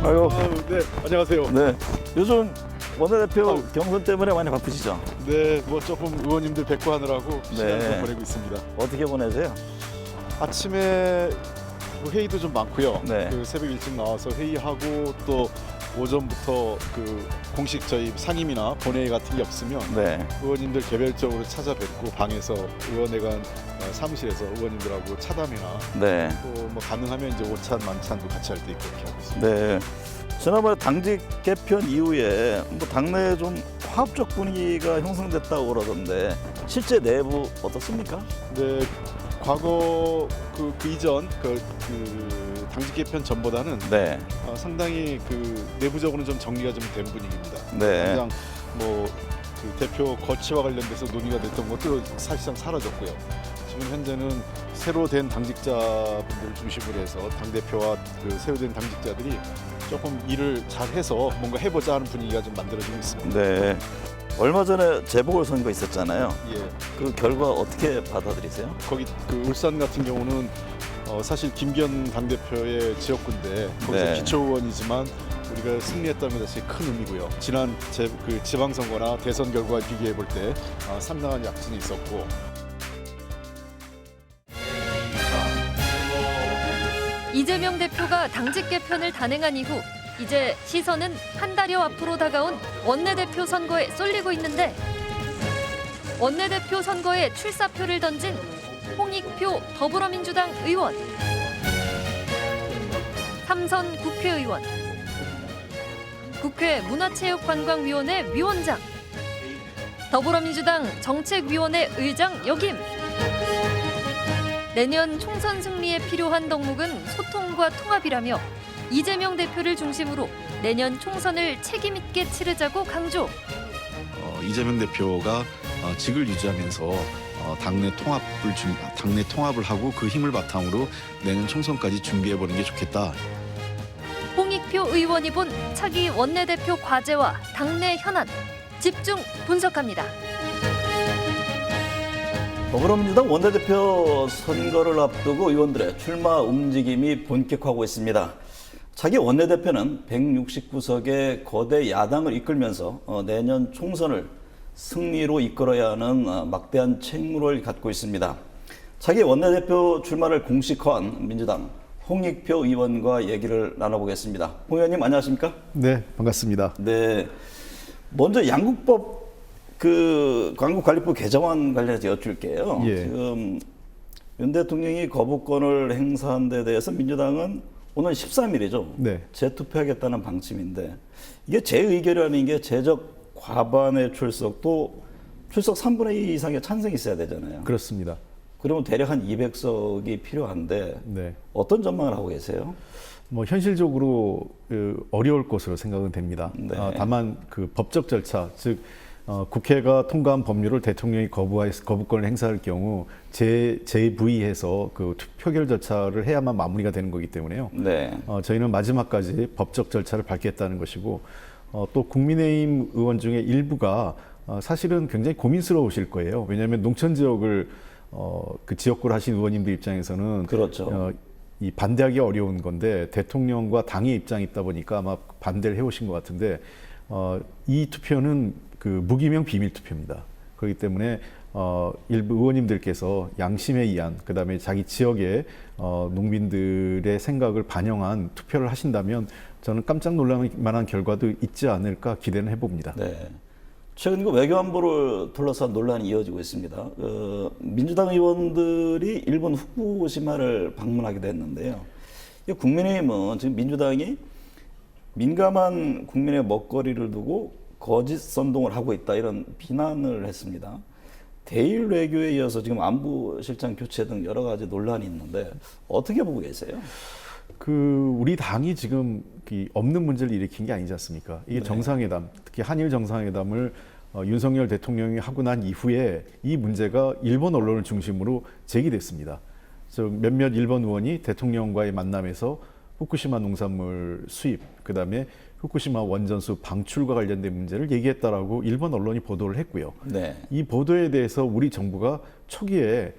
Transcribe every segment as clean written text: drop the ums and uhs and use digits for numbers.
아유, 네, 안녕하세요. 네. 요즘 원내대표 경선 때문에 많이 바쁘시죠? 네, 뭐 조금 의원님들 뵙고 하느라고 시간 좀 네. 보내고 있습니다. 어떻게 보내세요? 아침에 뭐 회의도 좀 많고요. 네. 그 새벽 일찍 나와서 회의하고 또 오전부터 그 공식 저희 상임이나 본회의 같은 게 없으면 네. 의원님들 개별적으로 찾아뵙고 방에서 의원회관 사무실에서 의원님들하고 차담회나 네. 또 뭐 가능하면 이제 오찬 만찬도 같이 할 때 있고 이렇게 하고 있습니다. 네. 지난번에 당직 개편 이후에 뭐 당내에 좀 화합적 분위기가 형성됐다고 그러던데 실제 내부 어떻습니까? 네, 과거 그 이전 그 당직 개편 전보다는 네. 상당히 그 내부적으로는 좀 정리가 좀 된 분위기입니다. 네. 당장 뭐 그 대표 거취와 관련돼서 논의가 됐던 것도 사실상 사라졌고요. 지금 현재는 새로 된 당직자분들 중심으로 해서 당 대표와 그 새로 된 당직자들이 조금 일을 잘해서 뭔가 해보자 하는 분위기가 좀 만들어지고 있습니다. 네. 얼마 전에 재보궐선거 있었잖아요. 예, 그 결과 어떻게 받아들이세요? 거기 그 울산 같은 경우는 사실 김기현 당대표의 지역구인데 거기서 네. 기초의원이지만 우리가 승리했다는 것이 큰 의미고요. 지난 그 지방선거나 대선 결과와 비교해 볼 때 상당한 약진이 있었고 이재명 대표가 당직 개편을 단행한 이후 이제 시선은 한 달여 앞으로 다가온 원내대표 선거에 쏠리고 있는데 원내대표 선거에 출사표를 던진 홍익표 더불어민주당 의원, 삼선 국회의원, 국회 문화체육관광위원회 위원장, 더불어민주당 정책위원회 의장 역임. 내년 총선 승리에 필요한 덕목은 소통과 통합이라며 이재명 대표를 중심으로 내년 총선을 책임 있게 치르자고 강조. 이재명 대표가 직을 유지하면서 당내 통합을 하고 그 힘을 바탕으로 내년 총선까지 준비해 보는 게 좋겠다. 홍익표 의원이 본 차기 원내대표 과제와 당내 현안 집중 분석합니다. 더불어민주당 원내대표 선거를 앞두고 의원들의 출마 움직임이 본격화하고 있습니다. 차기 원내대표는 169석의 거대 야당을 이끌면서 내년 총선을 승리로 이끌어야 하는 막대한 책무를 갖고 있습니다. 차기 원내대표 출마를 공식화한 민주당 홍익표 의원과 얘기를 나눠보겠습니다. 홍 의원님 안녕하십니까? 네, 반갑습니다. 네, 먼저 양국법 광국관리법 개정안 관련해서 여쭐게요. 예. 지금 윤 대통령이 거부권을 행사한 데 대해서 민주당은 오늘 13일이죠. 네. 재투표하겠다는 방침인데 이게 재의결이라는 게 재적 과반의 출석도 출석 3분의 2 이상의 찬성이 있어야 되잖아요. 그렇습니다. 그러면 대략 한 200석이 필요한데 네. 어떤 전망을 하고 계세요? 뭐 현실적으로 어려울 것으로 생각은 됩니다. 네. 다만 그 법적 절차, 즉 국회가 통과한 법률을 대통령이 거부권을 행사할 경우 재부의해서 그 표결 절차를 해야만 마무리가 되는 거기 때문에요. 네. 저희는 마지막까지 법적 절차를 밟겠다는 것이고 또 국민의힘 의원 중에 일부가 사실은 굉장히 고민스러우실 거예요. 왜냐하면 농촌 지역을 그 지역구를 하신 의원님들 입장에서는 그렇죠. 이 반대하기 어려운 건데 대통령과 당의 입장이 있다 보니까 아마 반대를 해오신 것 같은데 이 투표는 그 무기명 비밀 투표입니다. 그렇기 때문에 일부 의원님들께서 양심에 의한 그다음에 자기 지역의 농민들의 생각을 반영한 투표를 하신다면 저는 깜짝 놀랄 만한 결과도 있지 않을까 기대는 해봅니다. 네. 최근 그 외교안보를 둘러싼 논란이 이어지고 있습니다. 민주당 의원들이 일본 후쿠시마를 방문하기도 했는데요. 국민의힘은 지금 민주당이 민감한 국민의 먹거리를 두고 거짓 선동을 하고 있다 이런 비난을 했습니다. 대일 외교에 이어서 지금 안보실장 교체 등 여러 가지 논란이 있는데 어떻게 보고 계세요? 우리 당이 지금 없는 문제를 일으킨 게 아니지 않습니까? 이게 네. 정상회담, 특히 한일 정상회담을 윤석열 대통령이 하고 난 이후에 이 문제가 일본 언론을 중심으로 제기됐습니다. 그래서 몇몇 일본 의원이 대통령과의 만남에서 후쿠시마 농산물 수입, 그다음에 후쿠시마 원전수 방출과 관련된 문제를 얘기했다라고 일본 언론이 보도를 했고요. 네. 이 보도에 대해서 우리 정부가 초기에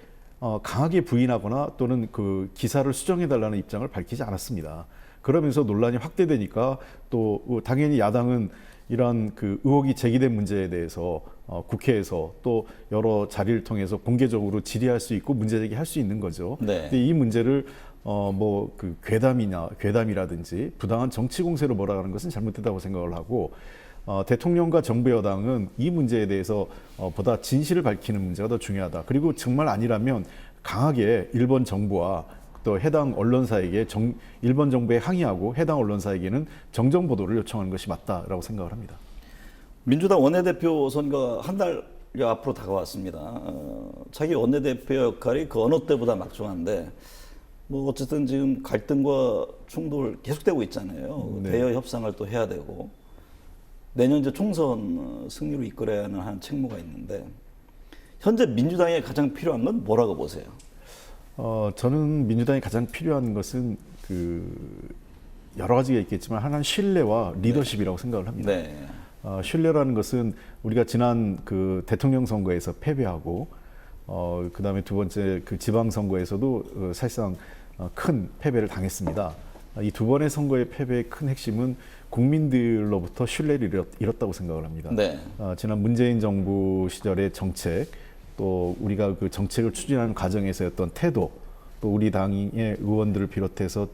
강하게 부인하거나 또는 그 기사를 수정해달라는 입장을 밝히지 않았습니다. 그러면서 논란이 확대되니까 또 당연히 야당은 이러한 그 의혹이 제기된 문제에 대해서 국회에서 또 여러 자리를 통해서 공개적으로 질의할 수 있고 문제 제기할 수 있는 거죠. 네. 근데 이 문제를 뭐 그 괴담이라든지 부당한 정치 공세로 몰아가는 것은 잘못됐다고 생각을 하고 대통령과 정부 여당은 이 문제에 대해서 보다 진실을 밝히는 문제가 더 중요하다. 그리고 정말 아니라면 강하게 일본 정부와 또 해당 언론사에게 일본 정부에 항의하고 해당 언론사에게는 정정 보도를 요청하는 것이 맞다라고 생각을 합니다. 민주당 원내대표 선거 한 달여 앞으로 다가왔습니다. 자기 원내대표 역할이 그 어느 때보다 막중한데 뭐 어쨌든 지금 갈등과 충돌 계속되고 있잖아요. 네. 대여 협상을 또 해야 되고 내년 이제 총선 승리로 이끌어야 하는 책무가 있는데 현재 민주당에 가장 필요한 건 뭐라고 보세요? 저는 민주당이 가장 필요한 것은 그 여러 가지가 있겠지만 하나는 신뢰와 리더십이라고 생각을 합니다. 네. 신뢰라는 것은 우리가 지난 그 대통령 선거에서 패배하고 그다음에 두 번째 그 지방 선거에서도 사실상 큰 패배를 당했습니다. 이 두 번의 선거의 패배의 큰 핵심은 국민들로부터 신뢰를 잃었다고 생각을 합니다. 네. 지난 문재인 정부 시절의 정책, 또 우리가 그 정책을 추진하는 과정에서였던 태도, 또 우리 당의 의원들을 비롯해서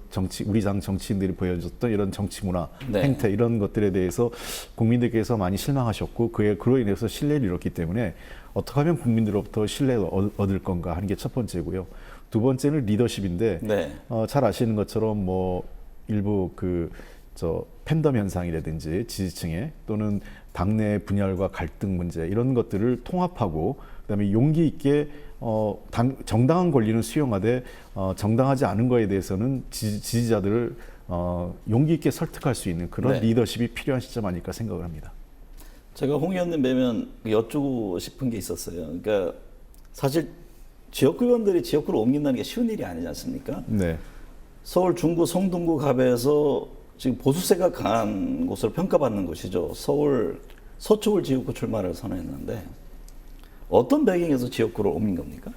우리 당 정치인들이 보여줬던 이런 정치 문화, 네. 행태 이런 것들에 대해서 국민들께서 많이 실망하셨고 그로 인해서 신뢰를 잃었기 때문에 어떻게 하면 국민들로부터 신뢰를 얻을 건가 하는 게 첫 번째고요. 두 번째는 리더십인데 네. 잘 아시는 것처럼 뭐 일부 팬덤 현상이라든지 지지층에 또는 당내 분열과 갈등 문제 이런 것들을 통합하고 그다음에 용기 있게 정당한 권리는 수용하되 정당하지 않은 거에 대해서는 지지자들을 용기 있게 설득할 수 있는 그런 네. 리더십이 필요한 시점 아닐까 생각을 합니다. 제가 홍 의원님 뵈면 여쭈고 싶은 게 있었어요. 그러니까 사실 지역구 의원들이 지역구로 옮긴다는 게 쉬운 일이 아니지 않습니까? 네. 서울 중구 성동구 갑에서 지금 보수세가 강한 곳으로 평가받는 곳이죠. 서울 서초구 지역구 출마를 선언했는데 어떤 배경에서 지역구를 옮긴 겁니까?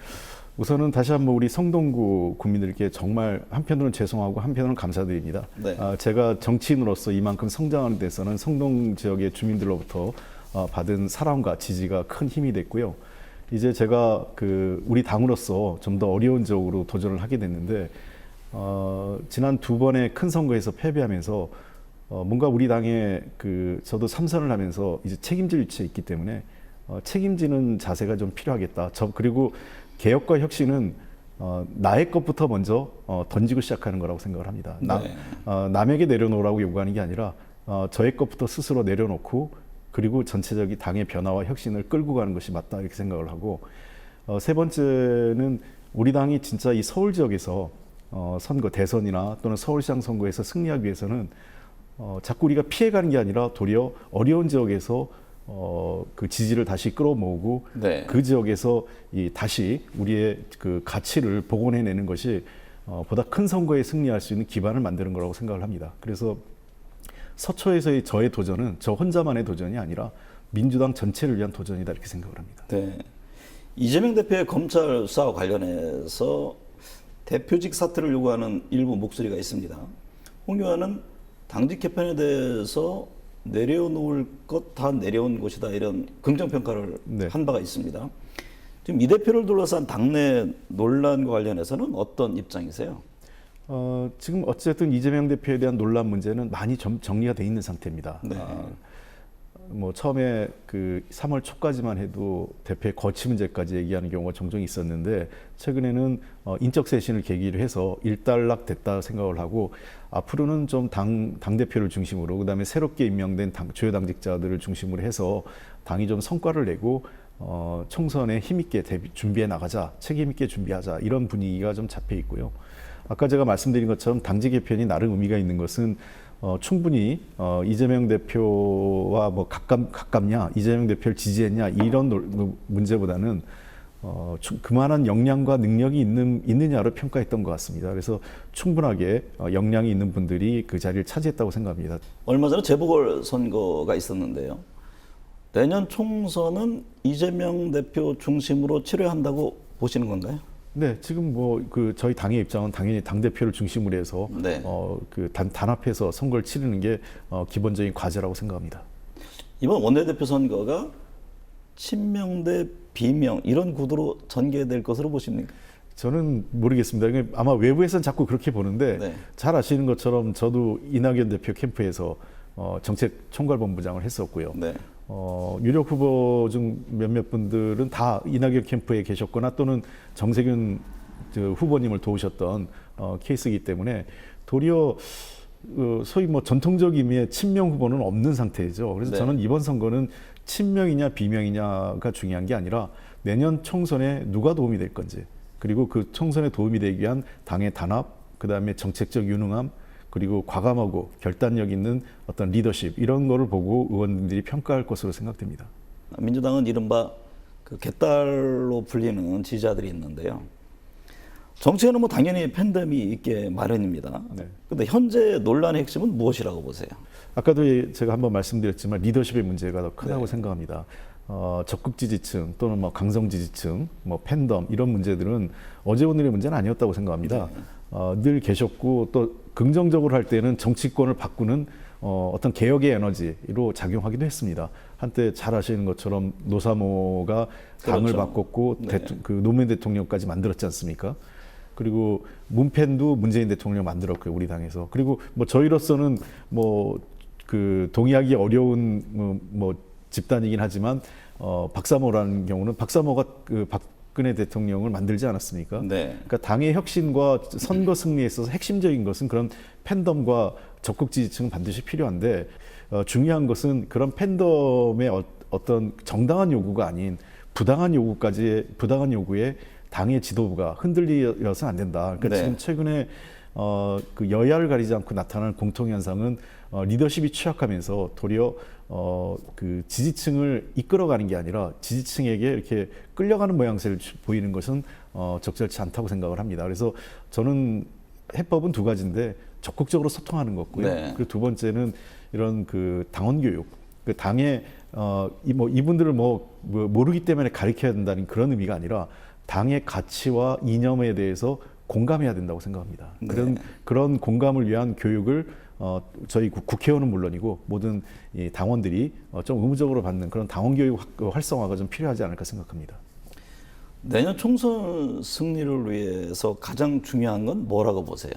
우선은 다시 한번 우리 성동구 국민들께 정말 한편으로는 죄송하고 한편으로는 감사드립니다. 네. 제가 정치인으로서 이만큼 성장하는 데서는 성동 지역의 주민들로부터 받은 사랑과 지지가 큰 힘이 됐고요. 이제 제가 우리 당으로서 좀 더 어려운 지역으로 도전을 하게 됐는데 지난 두 번의 큰 선거에서 패배하면서 뭔가 우리 당에 저도 삼선을 하면서 이제 책임질 위치에 있기 때문에 책임지는 자세가 좀 필요하겠다. 그리고 개혁과 혁신은 나의 것부터 먼저 던지고 시작하는 거라고 생각을 합니다. 네. 남에게 내려놓으라고 요구하는 게 아니라 저의 것부터 스스로 내려놓고 그리고 전체적인 당의 변화와 혁신을 끌고 가는 것이 맞다 이렇게 생각을 하고 세 번째는 우리 당이 진짜 이 서울 지역에서 선거 대선이나 또는 서울시장 선거에서 승리하기 위해서는 자꾸 우리가 피해가는 게 아니라 도리어 어려운 지역에서 그 지지를 다시 끌어모으고 네. 그 지역에서 다시 우리의 그 가치를 복원해내는 것이 보다 큰 선거에 승리할 수 있는 기반을 만드는 거라고 생각을 합니다. 그래서 서초에서의 저의 도전은 저 혼자만의 도전이 아니라 민주당 전체를 위한 도전이다 이렇게 생각을 합니다. 네. 이재명 대표의 검찰 수사와 관련해서 대표직 사퇴를 요구하는 일부 목소리가 있습니다. 홍 의원은 당직 개편에 대해서 내려놓을 것 다 내려온 것이다 이런 긍정평가를 네. 한 바가 있습니다. 지금 이 대표를 둘러싼 당내 논란과 관련해서는 어떤 입장이세요? 지금 어쨌든 이재명 대표에 대한 논란 문제는 많이 정리가 돼 있는 상태입니다. 네. 뭐 처음에 3월 초까지만 해도 대표의 거취 문제까지 얘기하는 경우가 종종 있었는데 최근에는 인적 쇄신을 계기로 해서 일단락됐다 생각을 하고 앞으로는 좀 당 대표를 중심으로 그다음에 새롭게 임명된 주요 당직자들을 중심으로 해서 당이 좀 성과를 내고 총선에 힘있게 준비해 나가자, 책임 있게 준비하자 이런 분위기가 좀 잡혀 있고요. 아까 제가 말씀드린 것처럼 당직 개편이 나름 의미가 있는 것은 충분히 이재명 대표와 뭐 가깝냐, 이재명 대표를 지지했냐 이런 문제보다는 그만한 역량과 능력이 있느냐로 평가했던 것 같습니다. 그래서 충분하게 역량이 있는 분들이 그 자리를 차지했다고 생각합니다. 얼마 전에 재보궐 선거가 있었는데요. 내년 총선은 이재명 대표 중심으로 치러야 한다고 보시는 건가요? 네, 지금 뭐 그 저희 당의 입장은 당연히 당 대표를 중심으로 해서 네. 그 단합해서 선거를 치르는 게 기본적인 과제라고 생각합니다. 이번 원내대표 선거가 친명 대 비명 이런 구도로 전개될 것으로 보십니까? 저는 모르겠습니다. 이게 아마 외부에서는 자꾸 그렇게 보는데 네. 잘 아시는 것처럼 저도 이낙연 대표 캠프에서 정책 총괄본부장을 했었고요. 네. 유력 후보 중 몇몇 분들은 다 이낙연 캠프에 계셨거나 또는 정세균 후보님을 도우셨던 케이스이기 때문에 도리어 소위 뭐 전통적 의미의 친명 후보는 없는 상태죠. 그래서 네. 저는 이번 선거는 친명이냐 비명이냐가 중요한 게 아니라 내년 총선에 누가 도움이 될 건지, 그리고 그 총선에 도움이 되기 위한 당의 단합, 그다음에 정책적 유능함, 그리고 과감하고 결단력 있는 어떤 리더십, 이런 거를 보고 의원들이 평가할 것으로 생각됩니다. 민주당은 이른바 그 개딸로 불리는 지지자들이 있는데요. 정치에는 뭐 당연히 팬덤이 있게 마련입니다. 네. 근데 현재 논란의 핵심은 무엇이라고 보세요? 아까도 제가 한번 말씀드렸지만 리더십의 문제가 더 크다고 네. 생각합니다. 적극 지지층 또는 뭐 강성 지지층, 뭐 팬덤 이런 문제들은 어제 오늘의 문제는 아니었다고 생각합니다. 늘 계셨고 또 긍정적으로 할 때는 정치권을 바꾸는 어떤 개혁의 에너지로 작용하기도 했습니다. 한때 잘 아시는 것처럼 노사모가 당을 그렇죠. 바꿨고 네. 그 노무현 대통령까지 만들었지 않습니까? 그리고 문팬도 문재인 대통령 만들었고요, 우리 당에서. 그리고 뭐 저희로서는 뭐 그 동의하기 어려운 뭐 집단이긴 하지만 박사모라는 경우는 박사모가 그 박근혜 대통령을 만들지 않았습니까? 네. 그러니까 당의 혁신과 선거 승리에 있어서 핵심적인 것은 그런 팬덤과 적극 지지층은 반드시 필요한데 중요한 것은 그런 팬덤의 어떤 정당한 요구가 아닌 부당한 요구에 당의 지도부가 흔들려서 안 된다. 그러니까 네. 지금 최근에 그 여야를 가리지 않고 나타나는 공통 현상은 리더십이 취약하면서 도리어 그 지지층을 이끌어가는 게 아니라 지지층에게 이렇게 끌려가는 모양새를 보이는 것은 적절치 않다고 생각을 합니다. 그래서 저는 해법은 두 가지인데 적극적으로 소통하는 거고요. 네. 그리고 두 번째는 이런 그 당원 교육, 그 당의 이분들을 모르기 때문에 가르쳐야 된다는 그런 의미가 아니라 당의 가치와 이념에 대해서 공감해야 된다고 생각합니다. 네. 그런 공감을 위한 교육을 저희 국회의원은 물론이고 모든 이 당원들이 좀 의무적으로 받는 그런 당원 교육 활성화가 좀 필요하지 않을까 생각합니다. 내년 총선 승리를 위해서 가장 중요한 건 뭐라고 보세요?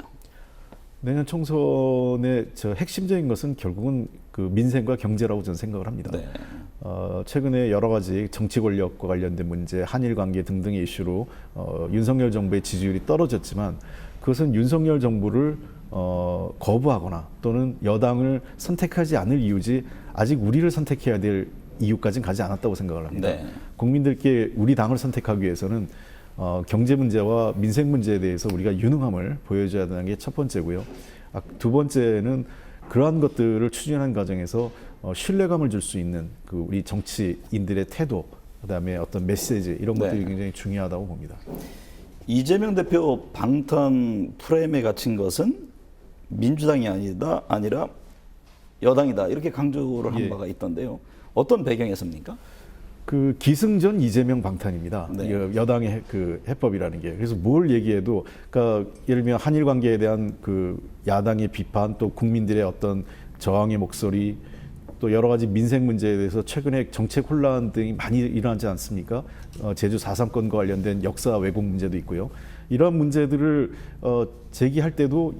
내년 총선의 핵심적인 것은 결국은 그 민생과 경제라고 저는 생각을 합니다. 네. 최근에 여러 가지 정치 권력과 관련된 문제, 한일 관계 등등의 이슈로 윤석열 정부의 지지율이 떨어졌지만 그것은 윤석열 정부를 거부하거나 또는 여당을 선택하지 않을 이유지 아직 우리를 선택해야 될 이유까지는 가지 않았다고 생각을 합니다. 네. 국민들께 우리 당을 선택하기 위해서는 경제 문제와 민생 문제에 대해서 우리가 유능함을 보여줘야 되는 게 첫 번째고요. 두 번째는 그러한 것들을 추진하는 과정에서 신뢰감을 줄 수 있는 그 우리 정치인들의 태도, 그다음에 어떤 메시지 이런 것들이 네. 굉장히 중요하다고 봅니다. 이재명 대표 방탄 프레임에 갇힌 것은 민주당이 아니라 여당이다 이렇게 강조를 한 예. 바가 있던데요. 어떤 배경에서입니까? 그 기승전 이재명 방탄입니다. 네. 여당의 그 해법이라는 게. 그래서 뭘 얘기해도, 그러니까 예를 들면 한일 관계에 대한 그 야당의 비판, 또 국민들의 어떤 저항의 목소리, 또 여러 가지 민생 문제에 대해서 최근에 정책 혼란 등이 많이 일어나지 않습니까? 제주 4.3건과 관련된 역사 왜곡 문제도 있고요. 이런 문제들을 제기할 때도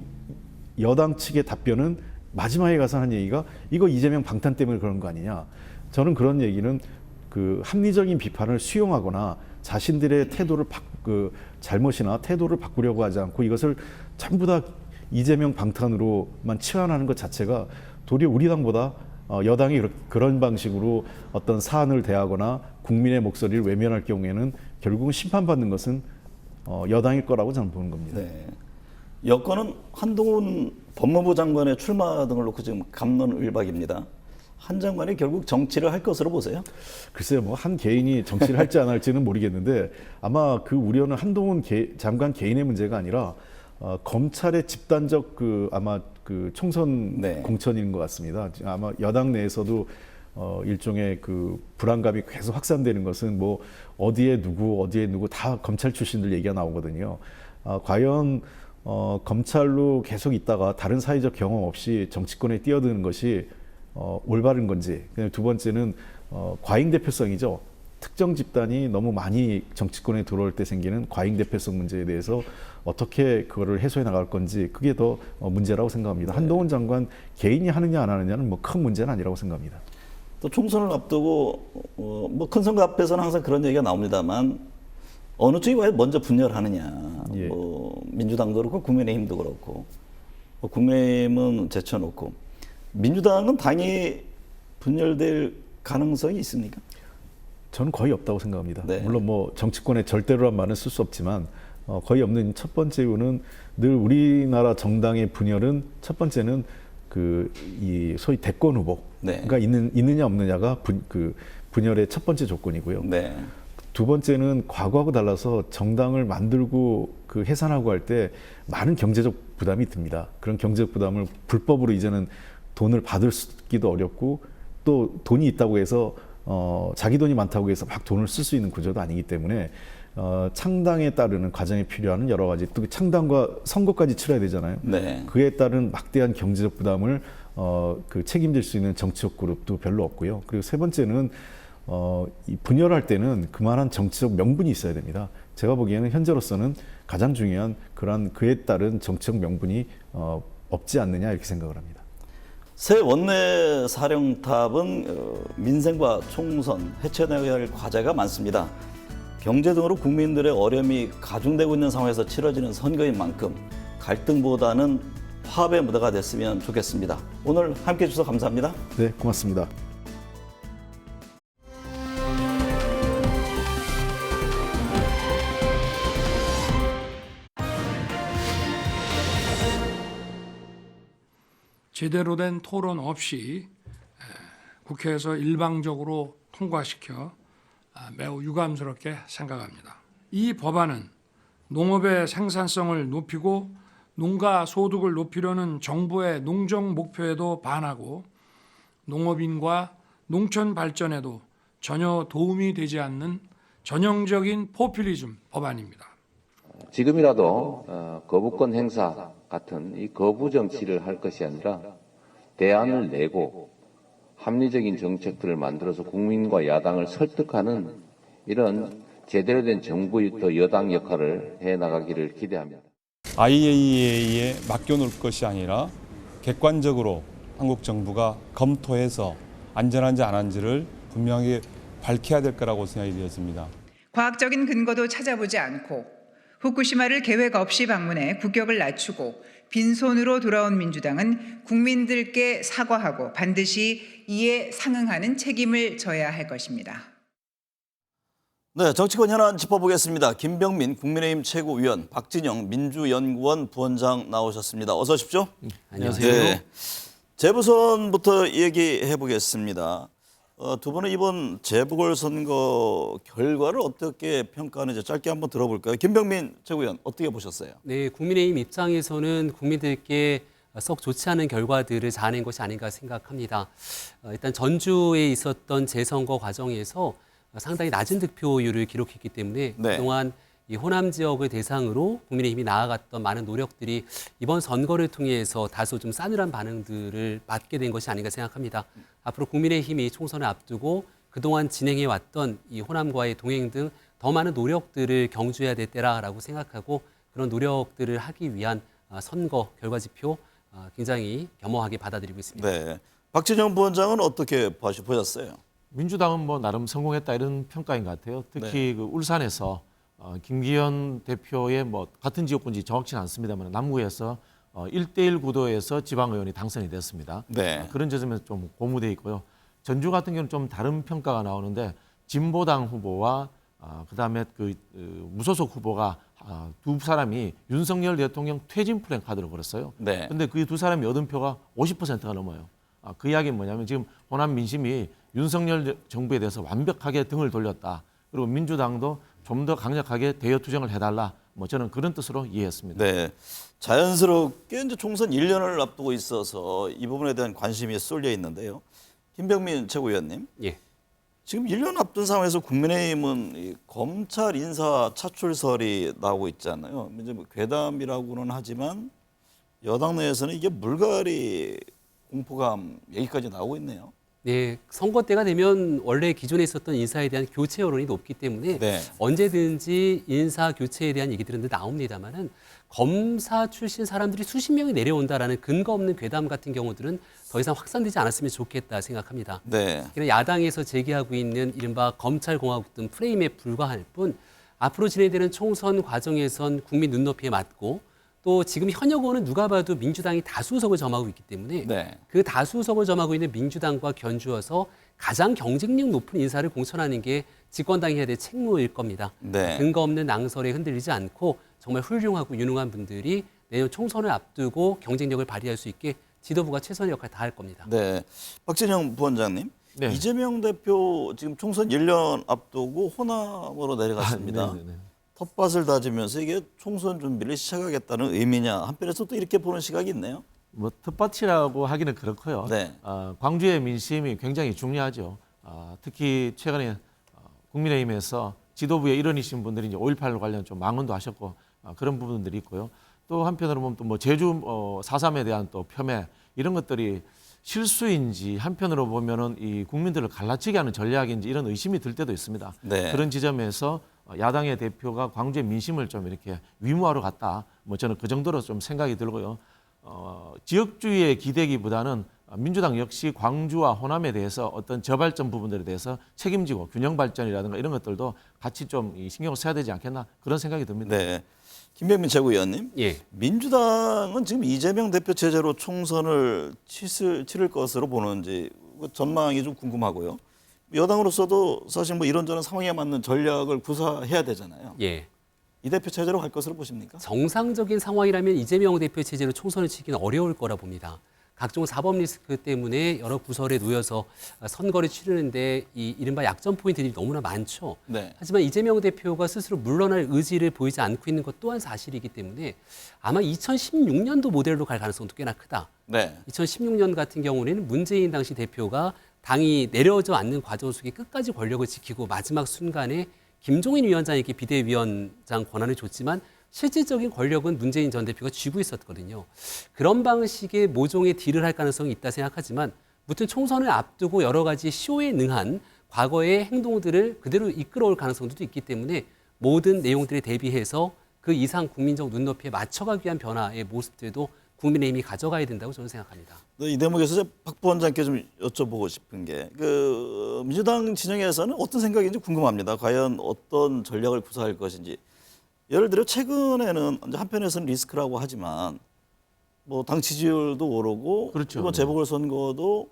여당 측의 답변은 마지막에 가서 하는 얘기가 이거 이재명 방탄 때문에 그런 거 아니냐. 저는 그런 얘기는 그 합리적인 비판을 수용하거나 자신들의 태도를 잘못이나 태도를 바꾸려고 하지 않고 이것을 전부 다 이재명 방탄으로만 치환하는 것 자체가 도리어 우리 당보다 여당이 그런 방식으로 어떤 사안을 대하거나 국민의 목소리를 외면할 경우에는 결국은 심판받는 것은 여당일 거라고 저는 보는 겁니다. 네. 여권은 한동훈 법무부 장관의 출마 등을 놓고 지금 감론을박입니다. 한 장관이 결국 정치를 할 것으로 보세요? 글쎄요, 뭐 한 개인이 정치를 할지 안 할지는 모르겠는데 아마 그 우려는 한동훈 장관 개인의 문제가 아니라 검찰의 집단적 아마 그 총선 네. 공천인 것 같습니다. 아마 여당 내에서도 일종의 그 불안감이 계속 확산되는 것은 뭐 어디에 누구 다 검찰 출신들 얘기가 나오거든요. 과연 검찰로 계속 있다가 다른 사회적 경험 없이 정치권에 뛰어드는 것이 올바른 건지. 두 번째는 과잉 대표성이죠. 특정 집단이 너무 많이 정치권에 들어올 때 생기는 과잉 대표성 문제에 대해서 어떻게 그거를 해소해 나갈 건지 그게 더 문제라고 생각합니다. 한동훈 장관 개인이 하느냐 안 하느냐는 뭐 큰 문제는 아니라고 생각합니다. 또 총선을 앞두고 뭐 큰 선거 앞에서는 항상 그런 얘기가 나옵니다만 어느 쪽이 왜 먼저 분열하느냐. 예. 뭐 민주당도 그렇고 국민의힘도 그렇고 뭐 국민의힘은 제쳐놓고 민주당은 당이 분열될 가능성이 있습니까? 저는 거의 없다고 생각합니다. 네. 물론 뭐 정치권에 절대로란 말은 쓸 수 없지만 거의 없는 첫 번째 이유는 늘 우리나라 정당의 분열은 첫 번째는 이 소위 대권 후보가 있느냐 없느냐가 분열의 첫 번째 조건이고요. 네. 두 번째는 과거하고 달라서 정당을 만들고 해산하고 할 때 많은 경제적 부담이 듭니다. 그런 경제적 부담을 불법으로 이제는 돈을 받기도 어렵고 또 돈이 있다고 해서 자기 돈이 많다고 해서 막 돈을 쓸 수 있는 구조도 아니기 때문에 창당에 따르는 과정에 필요한 여러 가지 또 창당과 선거까지 치러야 되잖아요. 네. 그에 따른 막대한 경제적 부담을 책임질 수 있는 정치적 그룹도 별로 없고요. 그리고 세 번째는 이 분열할 때는 그만한 정치적 명분이 있어야 됩니다. 제가 보기에는 현재로서는 가장 중요한 그에 따른 정치적 명분이 없지 않느냐 이렇게 생각을 합니다. 새 원내 사령탑은 민생과 총선, 해쳐내야 할 과제가 많습니다. 경제 등으로 국민들의 어려움이 가중되고 있는 상황에서 치러지는 선거인 만큼 갈등보다는 화합의 무대가 됐으면 좋겠습니다. 오늘 함께해 주셔서 감사합니다. 네, 고맙습니다. 제대로 된 토론 없이 국회에서 일방적으로 통과시켜 매우 유감스럽게 생각합니다. 이 법안은 농업의 생산성을 높이고 농가 소득을 높이려는 정부의 농정 목표에도 반하고 농업인과 농촌 발전에도 전혀 도움이 되지 않는 전형적인 포퓰리즘 법안입니다. 지금이라도 거부권 행사 같은 이 거부 정치를 할 것이 아니라 대안을 내고 합리적인 정책들을 만들어서 국민과 야당을 설득하는 이런 제대로 된 정부의 또 여당 역할을 해나가기를 기대합니다. IAEA에 맡겨놓을 것이 아니라 객관적으로 한국 정부가 검토해서 안전한지 안 한지를 분명히 밝혀야 될 거라고 생각이 되었습니다. 과학적인 근거도 찾아보지 않고 후쿠시마를 계획 없이 방문해 국격을 낮추고 빈손으로 돌아온 민주당은 국민들께 사과하고 반드시 이에 상응하는 책임을 져야 할 것입니다. 네, 정치권 현안 짚어보겠습니다. 김병민 국민의힘 최고위원, 박진영 민주연구원 부원장 나오셨습니다. 어서 오십시오. 안녕하세요. 네, 재보선부터 얘기해 보겠습니다. 두 분은 이번 재보궐선거 결과를 어떻게 평가하는지 짧게 한번 들어볼까요? 김병민 최고위원 어떻게 보셨어요? 네, 국민의힘 입장에서는 국민들께 썩 좋지 않은 결과들을 자아낸 것이 아닌가 생각합니다. 일단 전주에 있었던 재선거 과정에서 상당히 낮은 득표율을 기록했기 때문에 네. 그동안 이 호남 지역을 대상으로 국민의힘이 나아갔던 많은 노력들이 이번 선거를 통해서 다소 좀 싸늘한 반응들을 맞게 된 것이 아닌가 생각합니다. 앞으로 국민의힘이 총선을 앞두고 그동안 진행해왔던 이 호남과의 동행 등 더 많은 노력들을 경주해야 될 때라고 생각하고 그런 노력들을 하기 위한 선거 결과지표 굉장히 겸허하게 받아들이고 있습니다. 네, 박진영 부원장은 어떻게 보셨어요? 민주당은 뭐 나름 성공했다 이런 평가인 것 같아요. 특히 그 울산에서 김기현 대표의 뭐 같은 지역군지 정확치는 않습니다만 남구에서 1대1 구도에서 지방의원이 당선이 됐습니다. 네. 그런 점에서 좀 고무돼 있고요. 전주 같은 경우는 좀 다른 평가가 나오는데 진보당 후보와 그다음에 무소속 후보가 두 사람이 윤석열 대통령 퇴진 플랜카드를 걸었어요. 네. 그런데 그 두 사람이 얻은 표가 50%가 넘어요. 그 이야기는 뭐냐면 지금 호남 민심이 윤석열 정부에 대해서 완벽하게 등을 돌렸다. 그리고 민주당도 좀 더 강력하게 대여 투쟁을 해달라. 뭐 저는 그런 뜻으로 이해했습니다. 네, 자연스럽게 이제 총선 1년을 앞두고 있어서 이 부분에 대한 관심이 쏠려 있는데요. 김병민 최고위원님. 예. 지금 1년 앞둔 상황에서 국민의힘은 이 검찰 인사 차출설이 나오고 있잖아요. 이제 뭐 괴담이라고는 하지만 여당 내에서는 이게 물갈이 공포감 얘기까지 나오고 있네요. 네, 선거 때가 되면 원래 기존에 있었던 인사에 대한 교체 여론이 높기 때문에 네. 언제든지 인사 교체에 대한 얘기들은 나옵니다만은 검사 출신 사람들이 수십 명이 내려온다라는 근거 없는 괴담 같은 경우들은 더 이상 확산되지 않았으면 좋겠다 생각합니다. 네. 그냥 야당에서 제기하고 있는 이른바 검찰공화국 등 프레임에 불과할 뿐 앞으로 진행되는 총선 과정에선 국민 눈높이에 맞고 또 지금 현역 의원은 누가 봐도 민주당이 다수석을 점하고 있기 때문에 네. 그 다수석을 점하고 있는 민주당과 견주어서 가장 경쟁력 높은 인사를 공천하는 게 집권당이 해야 될 책무일 겁니다. 네. 근거 없는 낭설에 흔들리지 않고 정말 훌륭하고 유능한 분들이 내년 총선을 앞두고 경쟁력을 발휘할 수 있게 지도부가 최선의 역할을 다할 겁니다. 네. 박진영 부원장님. 네. 이재명 대표 지금 총선 1년 앞두고 호남으로 내려갔습니다. 네네네. 텃밭을 다지면서 이게 총선 준비를 시작하겠다는 의미냐. 한편에서 또 이렇게 보는 시각이 있네요. 뭐 텃밭이라고 하기는 그렇고요. 네. 광주의 민심이 굉장히 중요하죠. 특히 최근에 국민의힘에서 지도부에 일원이신 분들이 이제 5.18 관련 좀 망언도 하셨고 그런 부분들이 있고요. 또 한편으로 보면 또 뭐 제주 4.3에 대한 또 폄훼 이런 것들이 실수인지 한편으로 보면은 이 국민들을 갈라치게 하는 전략인지 이런 의심이 들 때도 있습니다. 네. 그런 지점에서 야당의 대표가 광주의 민심을 좀 이렇게 위무하러 갔다. 뭐 저는 그 정도로 좀 생각이 들고요. 지역주의에 기대기보다는 민주당 역시 광주와 호남에 대해서 어떤 저발전 부분들에 대해서 책임지고 균형 발전이라든가 이런 것들도 같이 좀 신경을 써야 되지 않겠나 그런 생각이 듭니다. 네. 김병민 최고위원님. 예. 민주당은 지금 이재명 대표 체제로 총선을 치를 것으로 보는지 전망이 좀 궁금하고요. 여당으로서도 사실 뭐 이런저런 상황에 맞는 전략을 구사해야 되잖아요. 예. 이 대표 체제로 갈 것으로 보십니까? 정상적인 상황이라면 이재명 대표 체제로 총선을 치기는 어려울 거라 봅니다. 각종 사법 리스크 때문에 여러 구설에 놓여서 선거를 치르는데 이 이른바 약점 포인트들이 너무나 많죠. 네. 하지만 이재명 대표가 스스로 물러날 의지를 보이지 않고 있는 것 또한 사실이기 때문에 아마 2016년도 모델로 갈 가능성도 꽤나 크다. 네. 2016년 같은 경우에는 문재인 당시 대표가 당이 내려져 않는 과정 속에 끝까지 권력을 지키고 마지막 순간에 김종인 위원장에게 비대위원장 권한을 줬지만 실질적인 권력은 문재인 전 대표가 쥐고 있었거든요. 그런 방식의 모종의 딜을 할 가능성이 있다 생각하지만 무튼 총선을 앞두고 여러 가지 쇼에 능한 과거의 행동들을 그대로 이끌어올 가능성도 있기 때문에 모든 내용들에 대비해서 그 이상 국민적 눈높이에 맞춰가기 위한 변화의 모습들도 국민의힘이 가져가야 된다고 저는 생각합니다. 이 대목에서 박 부원장께 좀 여쭤보고 싶은 게 민주당 진영에서는 어떤 생각인지 궁금합니다. 과연 어떤 전략을 구사할 것인지. 예를 들어 최근에는 한편에서는 리스크라고 하지만 뭐 당 지지율도 오르고 그렇죠. 이번 재보궐선거도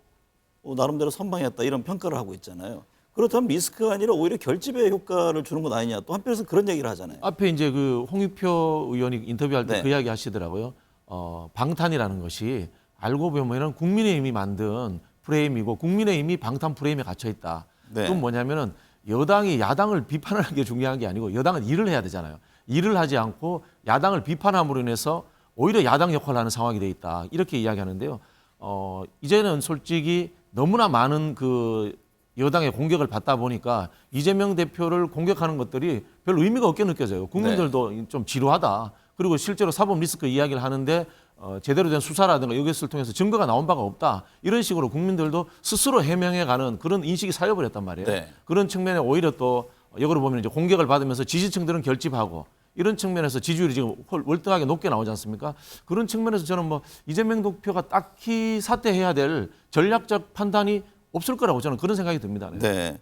나름대로 선방했다 이런 평가를 하고 있잖아요. 그렇다면 리스크가 아니라 오히려 결집의 효과를 주는 것 아니냐. 또 한편에서 그런 얘기를 하잖아요. 앞에 이제 그 홍익표 의원이 인터뷰할 때 네. 그 이야기 하시더라고요. 방탄이라는 것이 알고 보면은 국민의힘이 만든 프레임이고 국민의힘이 방탄 프레임에 갇혀 있다. 네. 그건 뭐냐면은 여당이 야당을 비판하는 게 중요한 게 아니고 여당은 일을 해야 되잖아요. 일을 하지 않고 야당을 비판함으로 인해서 오히려 야당 역할을 하는 상황이 돼 있다. 이렇게 이야기하는데요. 이제는 솔직히 너무나 많은 그 여당의 공격을 받다 보니까 이재명 대표를 공격하는 것들이 별 의미가 없게 느껴져요. 국민들도 좀 지루하다. 그리고 실제로 사법 리스크 이야기를 하는데 제대로 된 수사라든가 이것을 통해서 증거가 나온 바가 없다. 이런 식으로 국민들도 스스로 해명해가는 그런 인식이 살려버렸단 말이에요. 네. 그런 측면에 오히려 또 역으로 보면 이제 공격을 받으면서 지지층들은 결집하고 이런 측면에서 지지율이 지금 월등하게 높게 나오지 않습니까? 그런 측면에서 저는 뭐 이재명 대표가 딱히 사퇴해야 될 전략적 판단이 없을 거라고 저는 그런 생각이 듭니다. 네.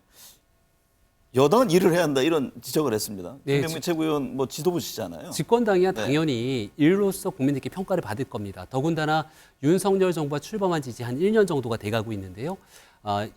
여당은 일을 해야 한다 이런 지적을 했습니다. 네, 김병민 최고위원 뭐 지도부시잖아요. 집권당이야 네. 당연히 일로서 국민들께 평가를 받을 겁니다. 더군다나 윤석열 정부가 출범한 지 이제 한 1년 정도가 돼가고 있는데요.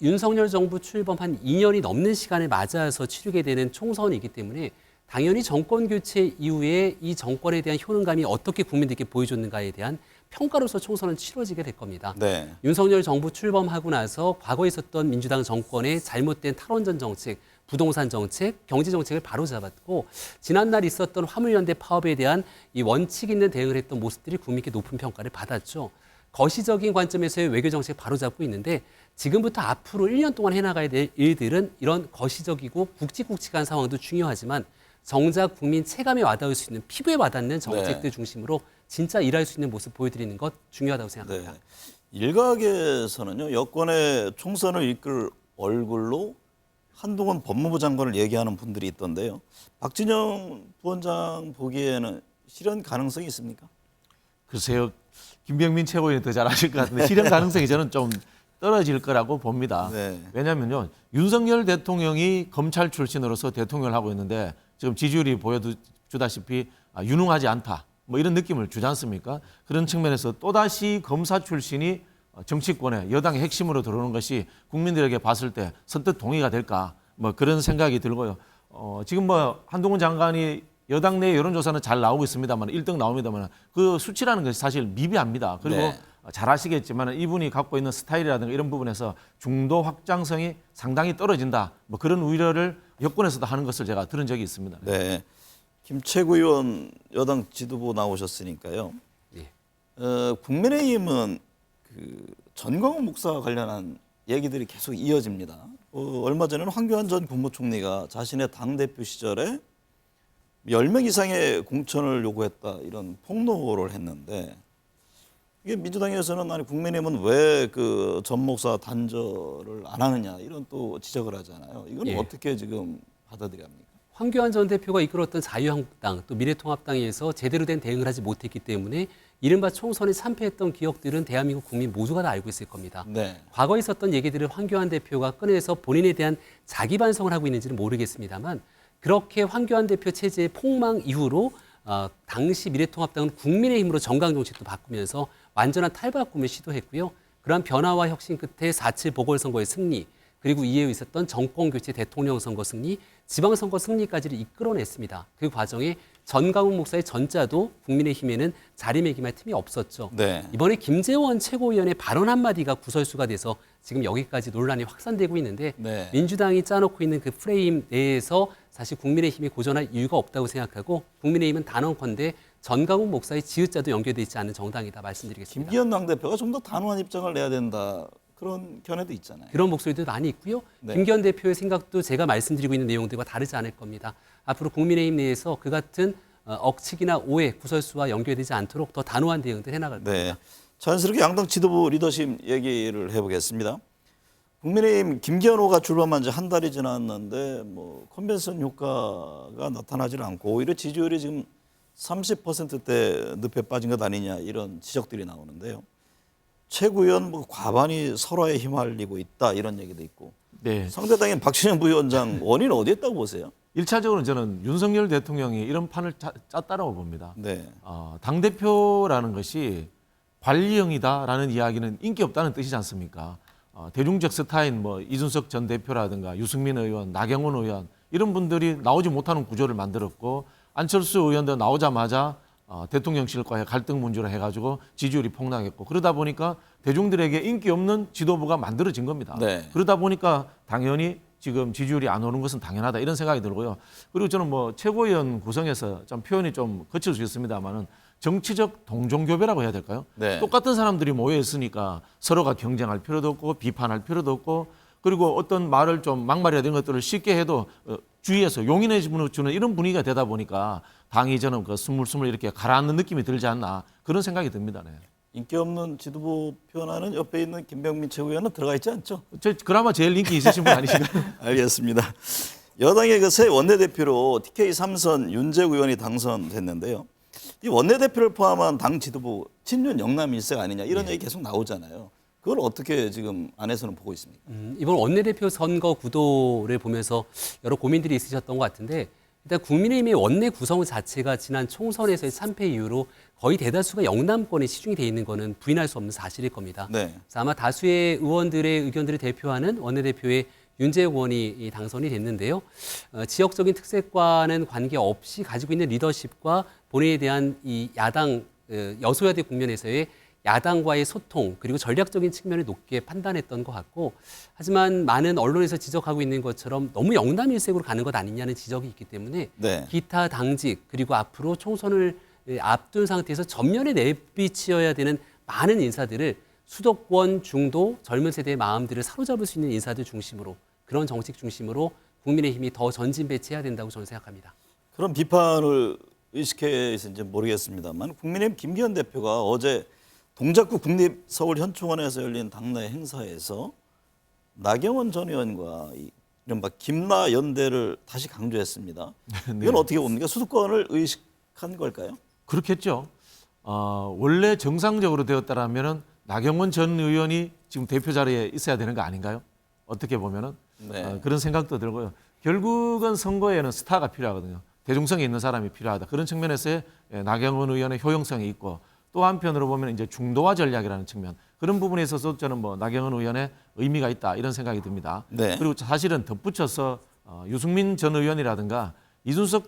윤석열 정부 출범 한 2년이 넘는 시간을 맞아서 치르게 되는 총선이기 때문에 당연히 정권 교체 이후에 이 정권에 대한 효능감이 어떻게 국민들께 보여줬는가에 대한 평가로서 총선은 치러지게 될 겁니다. 네. 윤석열 정부 출범하고 나서 과거에 있었던 민주당 정권의 잘못된 탈원전 정책, 부동산 정책, 경제 정책을 바로잡았고 지난날 있었던 화물연대 파업에 대한 이 원칙 있는 대응을 했던 모습들이 국민께 높은 평가를 받았죠. 거시적인 관점에서의 외교 정책 바로잡고 있는데 지금부터 앞으로 1년 동안 해나가야 될 일들은 이런 거시적이고 굵직굵직한 상황도 중요하지만 정작 국민 체감에 와닿을 수 있는 피부에 와닿는 정책들 중심으로 진짜 일할 수 있는 모습 보여드리는 것 중요하다고 생각합니다. 네. 일각에서는요, 여권의 총선을 이끌 얼굴로 한동훈 법무부 장관을 얘기하는 분들이 있던데요. 박진영 부원장 보기에는 실현 가능성이 있습니까? 글쎄요, 김병민 최고위원이 더 잘 아실 것 같은데 실현 가능성이 저는 좀 떨어질 거라고 봅니다. 네. 왜냐하면요, 윤석열 대통령이 검찰 출신으로서 대통령을 하고 있는데 지금 지지율이 보여주다시피 유능하지 않다, 뭐 이런 느낌을 주지 않습니까? 그런 측면에서 또다시 검사 출신이 정치권의 여당의 핵심으로 들어오는 것이 국민들에게 봤을 때 선뜻 동의가 될까, 뭐 그런 생각이 들고요. 지금 뭐 한동훈 장관이 여당 내 여론조사는 잘 나오고 있습니다만 1등 나옵니다만 그 수치라는 것이 사실 미비합니다. 그리고 네. 잘 아시겠지만 이분이 갖고 있는 스타일이라든가 이런 부분에서 중도 확장성이 상당히 떨어진다, 뭐 그런 우려를 여권에서도 하는 것을 제가 들은 적이 있습니다. 네. 김채구 의원 여당 지도부 나오셨으니까요. 네. 국민의힘은 그 전광훈 목사 관련한 얘기들이 계속 이어집니다. 얼마 전에는 황교안 전 국무총리가 자신의 당대표 시절에 10명 이상의 공천을 요구했다, 이런 폭로를 했는데, 이게 민주당에서는 아니 국민의힘은 왜 그 전 목사 단절을 안 하느냐, 이런 또 지적을 하잖아요. 이건 예. 어떻게 지금 받아들여야 합니까? 황교안 전 대표가 이끌었던 자유한국당 또 미래통합당에서 제대로 된 대응을 하지 못했기 때문에 이른바 총선에 참패했던 기억들은 대한민국 국민 모두가 다 알고 있을 겁니다. 네. 과거에 있었던 얘기들을 황교안 대표가 꺼내서 본인에 대한 자기 반성을 하고 있는지는 모르겠습니다만 그렇게 황교안 대표 체제의 폭망 이후로 당시 미래통합당은 국민의힘으로 정강 정책도 바꾸면서 완전한 탈바꿈을 시도했고요. 그러한 변화와 혁신 끝에 4.7 보궐선거의 승리, 그리고 이에 있었던 정권교체 대통령 선거 승리, 지방선거 승리까지를 이끌어냈습니다. 그 과정에 전광훈 목사의 전자도 국민의힘에는 자리매김할 틈이 없었죠. 네. 이번에 김재원 최고위원의 발언 한마디가 구설수가 돼서 지금 여기까지 논란이 확산되고 있는데 네. 민주당이 짜놓고 있는 그 프레임 내에서 사실 국민의힘이 고전할 이유가 없다고 생각하고 국민의힘은 단언컨대 전광훈 목사의 지읒자도 연결돼 있지 않은 정당이다 말씀드리겠습니다. 김기현 당대표가 좀 더 단호한 입장을 내야 된다, 그런 견해도 있잖아요. 그런 목소리도 많이 있고요. 네. 김기현 대표의 생각도 제가 말씀드리고 있는 내용들과 다르지 않을 겁니다. 앞으로 국민의힘 내에서 그 같은 억측이나 오해, 구설수와 연결되지 않도록 더 단호한 대응들 해나갈 겁니다. 네. 자연스럽게 양당 지도부 리더십 얘기를 해보겠습니다. 국민의힘 김기현 후보가 출범한 지 한 달이 지났는데 뭐 컨벤션 효과가 나타나질 않고 오히려 지지율이 지금 30%대 늪에 빠진 것 아니냐, 이런 지적들이 나오는데요. 최구위원 뭐 과반이 설화에 휘말리고 있다, 이런 얘기도 있고. 네. 상대당인 박진영 부위원장 원인 어디에 있다고 보세요? 1차적으로는 저는 윤석열 대통령이 이런 판을 짰다라고 봅니다. 네. 당대표라는 것이 관리형이다라는 이야기는 인기 없다는 뜻이지 않습니까? 대중적 스타인 뭐 이준석 전 대표라든가 유승민 의원, 나경원 의원 이런 분들이 나오지 못하는 구조를 만들었고 안철수 의원도 나오자마자 대통령실과의 갈등 문제로 해가지고 지지율이 폭락했고 그러다 보니까 대중들에게 인기 없는 지도부가 만들어진 겁니다. 네. 그러다 보니까 당연히 지금 지지율이 안 오는 것은 당연하다 이런 생각이 들고요. 그리고 저는 뭐 최고위원 구성에서 좀 표현이 좀 거칠 수 있습니다만은 정치적 동종교배라고 해야 될까요? 네. 똑같은 사람들이 모여 있으니까 서로가 경쟁할 필요도 없고 비판할 필요도 없고 그리고 어떤 말을 좀 막말이나 이런 것들을 쉽게 해도 주위에서 용인해 주는 이런 분위기가 되다 보니까 당이 저는 그 스물스물 이렇게 가라앉는 느낌이 들지 않나 그런 생각이 듭니다. 네. 인기 없는 지도부 표현하는 옆에 있는 김병민 최고위원은 들어가 있지 않죠? 그나마 제일 인기 있으신 분 아니신가요? 알겠습니다. 여당의 그 새 원내대표로 TK 3선 윤재욱 의원이 당선됐는데요. 이 원내대표를 포함한 당 지도부 친윤 영남 일색 아니냐, 이런 얘기 계속 나오잖아요. 그걸 어떻게 지금 안에서는 보고 있습니까? 이번 원내대표 선거 구도를 보면서 여러 고민들이 있으셨던 것 같은데 일단 국민의힘의 원내 구성 자체가 지난 총선에서의 참패 이후로 거의 대다수가 영남권에 치중이 돼 있는 거는 부인할 수 없는 사실일 겁니다. 네. 그래서 아마 다수의 의원들의 의견들을 대표하는 원내대표의 윤재욱 의원이 당선이 됐는데요. 지역적인 특색과는 관계없이 가지고 있는 리더십과 본인에 대한 이 야당 여소야대 국면에서의 야당과의 소통 그리고 전략적인 측면을 높게 판단했던 것 같고 하지만 많은 언론에서 지적하고 있는 것처럼 너무 영남 일색으로 가는 것 아니냐는 지적이 있기 때문에 네. 기타 당직 그리고 앞으로 총선을 앞둔 상태에서 전면에 내비치어야 되는 많은 인사들을 수도권, 중도, 젊은 세대의 마음들을 사로잡을 수 있는 인사들 중심으로 그런 정책 중심으로 국민의힘이 더 전진 배치해야 된다고 저는 생각합니다. 그런 비판을 의식해서인지 모르겠습니다만 국민의힘 김기현 대표가 어제 동작구 국립서울현충원에서 열린 당내 행사에서 나경원 전 의원과 이른바 김나 연대를 다시 강조했습니다. 이건 어떻게 봅니까? 수도권을 의식한 걸까요? 그렇겠죠. 원래 정상적으로 되었다라면은 나경원 전 의원이 지금 대표 자리에 있어야 되는 거 아닌가요? 어떻게 보면은 네. 그런 생각도 들고요. 결국은 선거에는 스타가 필요하거든요. 대중성이 있는 사람이 필요하다. 그런 측면에서의 나경원 의원의 효용성이 있고 또 한편으로 보면 이제 중도화 전략이라는 측면 그런 부분에 있어서 저는 뭐 나경원 의원의 의미가 있다 이런 생각이 듭니다. 네. 그리고 사실은 덧붙여서 유승민 전 의원이라든가 이준석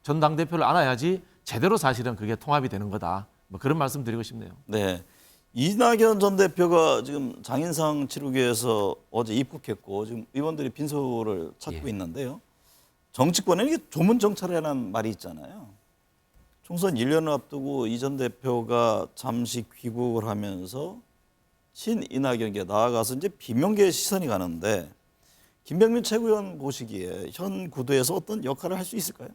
전 당대표를 안아야지 제대로 사실은 그게 통합이 되는 거다. 뭐 그런 말씀 드리고 싶네요. 네. 이낙연 전 대표가 지금 장인상 치르기에서 어제 입국했고 지금 의원들이 빈소를 찾고 있는데요. 정치권에는 이게 조문 정찰이라는 말이 있잖아요. 총선 1년을 앞두고 이 전 대표가 잠시 귀국을 하면서 친이낙연에게 나아가서 이제 비명계의 시선이 가는데 김병민 최고위원 보시기에 현 구도에서 어떤 역할을 할 수 있을까요?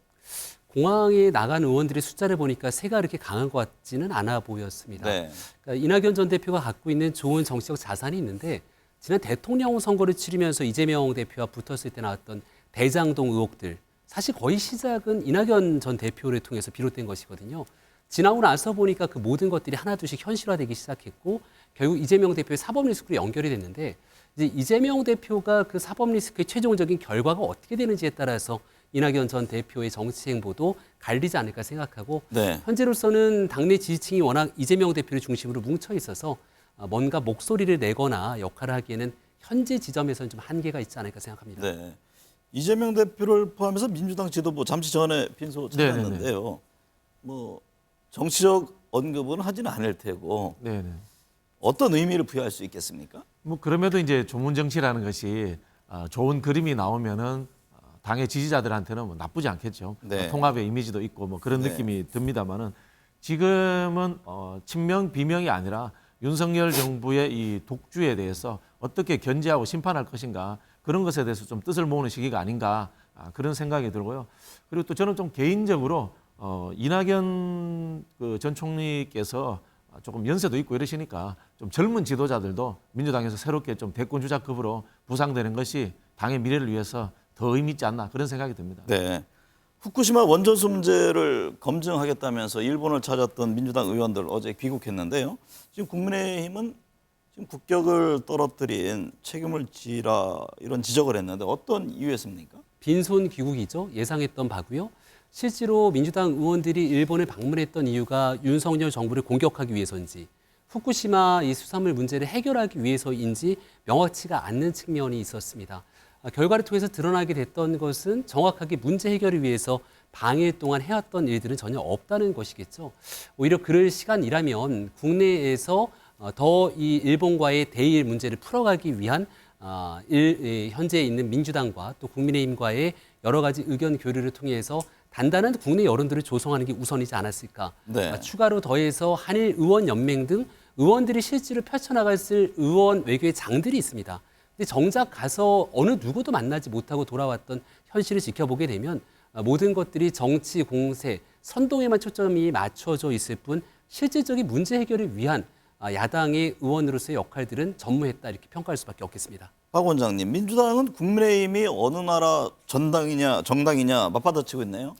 공항에 나간 의원들의 숫자를 보니까 세가 이렇게 강한 것 같지는 않아 보였습니다. 네. 그러니까 이낙연 전 대표가 갖고 있는 좋은 정치적 자산이 있는데 지난 대통령 선거를 치르면서 이재명 대표와 붙었을 때 나왔던 대장동 의혹들 사실 거의 시작은 이낙연 전 대표를 통해서 비롯된 것이거든요. 지나고 나서 보니까 그 모든 것들이 하나둘씩 현실화되기 시작했고 결국 이재명 대표의 사법 리스크로 연결이 됐는데 이제 이재명 대표가 그 사법 리스크의 최종적인 결과가 어떻게 되는지에 따라서 이낙연 전 대표의 정치 행보도 갈리지 않을까 생각하고 네. 현재로서는 당내 지지층이 워낙 이재명 대표를 중심으로 뭉쳐 있어서 뭔가 목소리를 내거나 역할을 하기에는 현재 지점에서는 좀 한계가 있지 않을까 생각합니다. 네. 이재명 대표를 포함해서 민주당 지도부 잠시 전에 빈소 찾았는데요. 뭐 정치적 언급은 하지는 않을 테고 네네. 어떤 의미를 부여할 수 있겠습니까? 뭐 그럼에도 이제 조문 정치라는 것이 좋은 그림이 나오면은 당의 지지자들한테는 뭐 나쁘지 않겠죠. 네. 통합의 이미지도 있고 뭐 그런 네. 느낌이 듭니다만은 지금은 친명 비명이 아니라 윤석열 정부의 이 독주에 대해서 어떻게 견제하고 심판할 것인가 그런 것에 대해서 좀 뜻을 모으는 시기가 아닌가 그런 생각이 들고요. 그리고 또 저는 좀 개인적으로 이낙연 전 총리께서 조금 연세도 있고 이러시니까 좀 젊은 지도자들도 민주당에서 새롭게 좀 대권 주자급으로 부상되는 것이 당의 미래를 위해서 더 의미 있지 않나 그런 생각이 듭니다. 네. 후쿠시마 원전수 문제를 검증하겠다면서 일본을 찾았던 민주당 의원들 어제 귀국했는데요. 지금 국민의힘은 지금 국격을 떨어뜨린 책임을 지라 이런 지적을 했는데 어떤 이유였습니까? 빈손 귀국이죠. 예상했던 바고요. 실제로 민주당 의원들이 일본을 방문했던 이유가 윤석열 정부를 공격하기 위해서인지 후쿠시마 이 수산물 문제를 해결하기 위해서인지 명확치가 않는 측면이 있었습니다. 결과를 통해서 드러나게 됐던 것은 정확하게 문제 해결을 위해서 방일 동안 해왔던 일들은 전혀 없다는 것이겠죠. 오히려 그럴 시간이라면 국내에서 더 이 일본과의 대일 문제를 풀어가기 위한 현재 있는 민주당과 또 국민의힘과의 여러 가지 의견 교류를 통해서 단단한 국내 여론들을 조성하는 게 우선이지 않았을까. 네. 추가로 더해서 한일 의원 연맹 등 의원들이 실제로 펼쳐나갔을 의원 외교의 장들이 있습니다. 근데 정작 가서 어느 누구도 만나지 못하고 돌아왔던 현실을 지켜보게 되면 모든 것들이 정치, 공세, 선동에만 초점이 맞춰져 있을 뿐 실질적인 문제 해결을 위한 야당의 의원으로서의 역할들은 전무했다 이렇게 평가할 수밖에 없겠습니다. 박 원장님, 민주당은 국민의힘이 어느 나라 정당이냐 맞받아치고 있네요.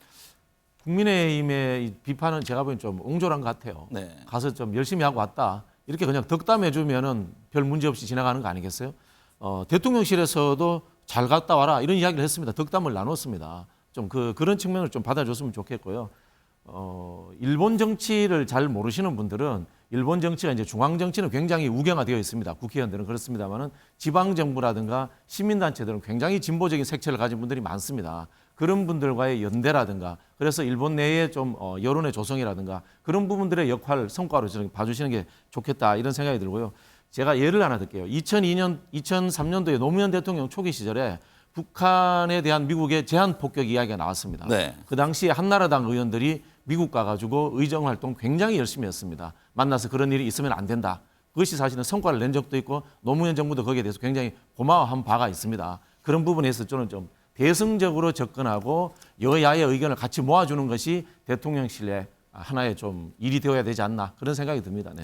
국민의힘의 이 비판은 제가 보기엔 좀 옹졸한 것 같아요. 네. 가서 좀 열심히 하고 왔다. 이렇게 그냥 덕담해주면은 별 문제 없이 지나가는 거 아니겠어요? 대통령실에서도 잘 갔다 와라 이런 이야기를 했습니다. 덕담을 나눴습니다. 좀 그런 측면을 좀 받아줬으면 좋겠고요. 일본 정치를 잘 모르시는 분들은 일본 정치가 이제 중앙 정치는 굉장히 우경화되어 있습니다. 국회의원들은 그렇습니다만은 지방 정부라든가 시민단체들은 굉장히 진보적인 색채를 가진 분들이 많습니다. 그런 분들과의 연대라든가 그래서 일본 내에 좀 여론의 조성이라든가 그런 부분들의 역할 성과로 봐주시는 게 좋겠다 이런 생각이 들고요. 제가 예를 하나 들게요. 2003년도에 노무현 대통령 초기 시절에 북한에 대한 미국의 제한 폭격 이야기가 나왔습니다. 네. 그 당시에 한나라당 의원들이 미국 가가지고 의정 활동 굉장히 열심히 했습니다. 만나서 그런 일이 있으면 안 된다. 그것이 사실은 성과를 낸 적도 있고 노무현 정부도 거기에 대해서 굉장히 고마워한 바가 있습니다. 그런 부분에서 저는 좀 대승적으로 접근하고 여야의 의견을 같이 모아주는 것이 대통령실의 하나의 좀 일이 되어야 되지 않나 그런 생각이 듭니다. 네.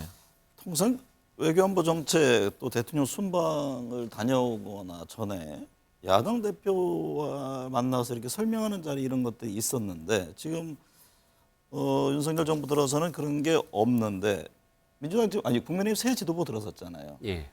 통상 외교안보 정책 또 대통령 순방을 다녀오거나 전에 야당 대표와 만나서 이렇게 설명하는 자리 이런 것들이 있었는데 지금 윤석열 정부 들어서는 그런 게 없는데 민주당 지금 아니 국민의힘 새 지도부 들어섰잖아요. 예.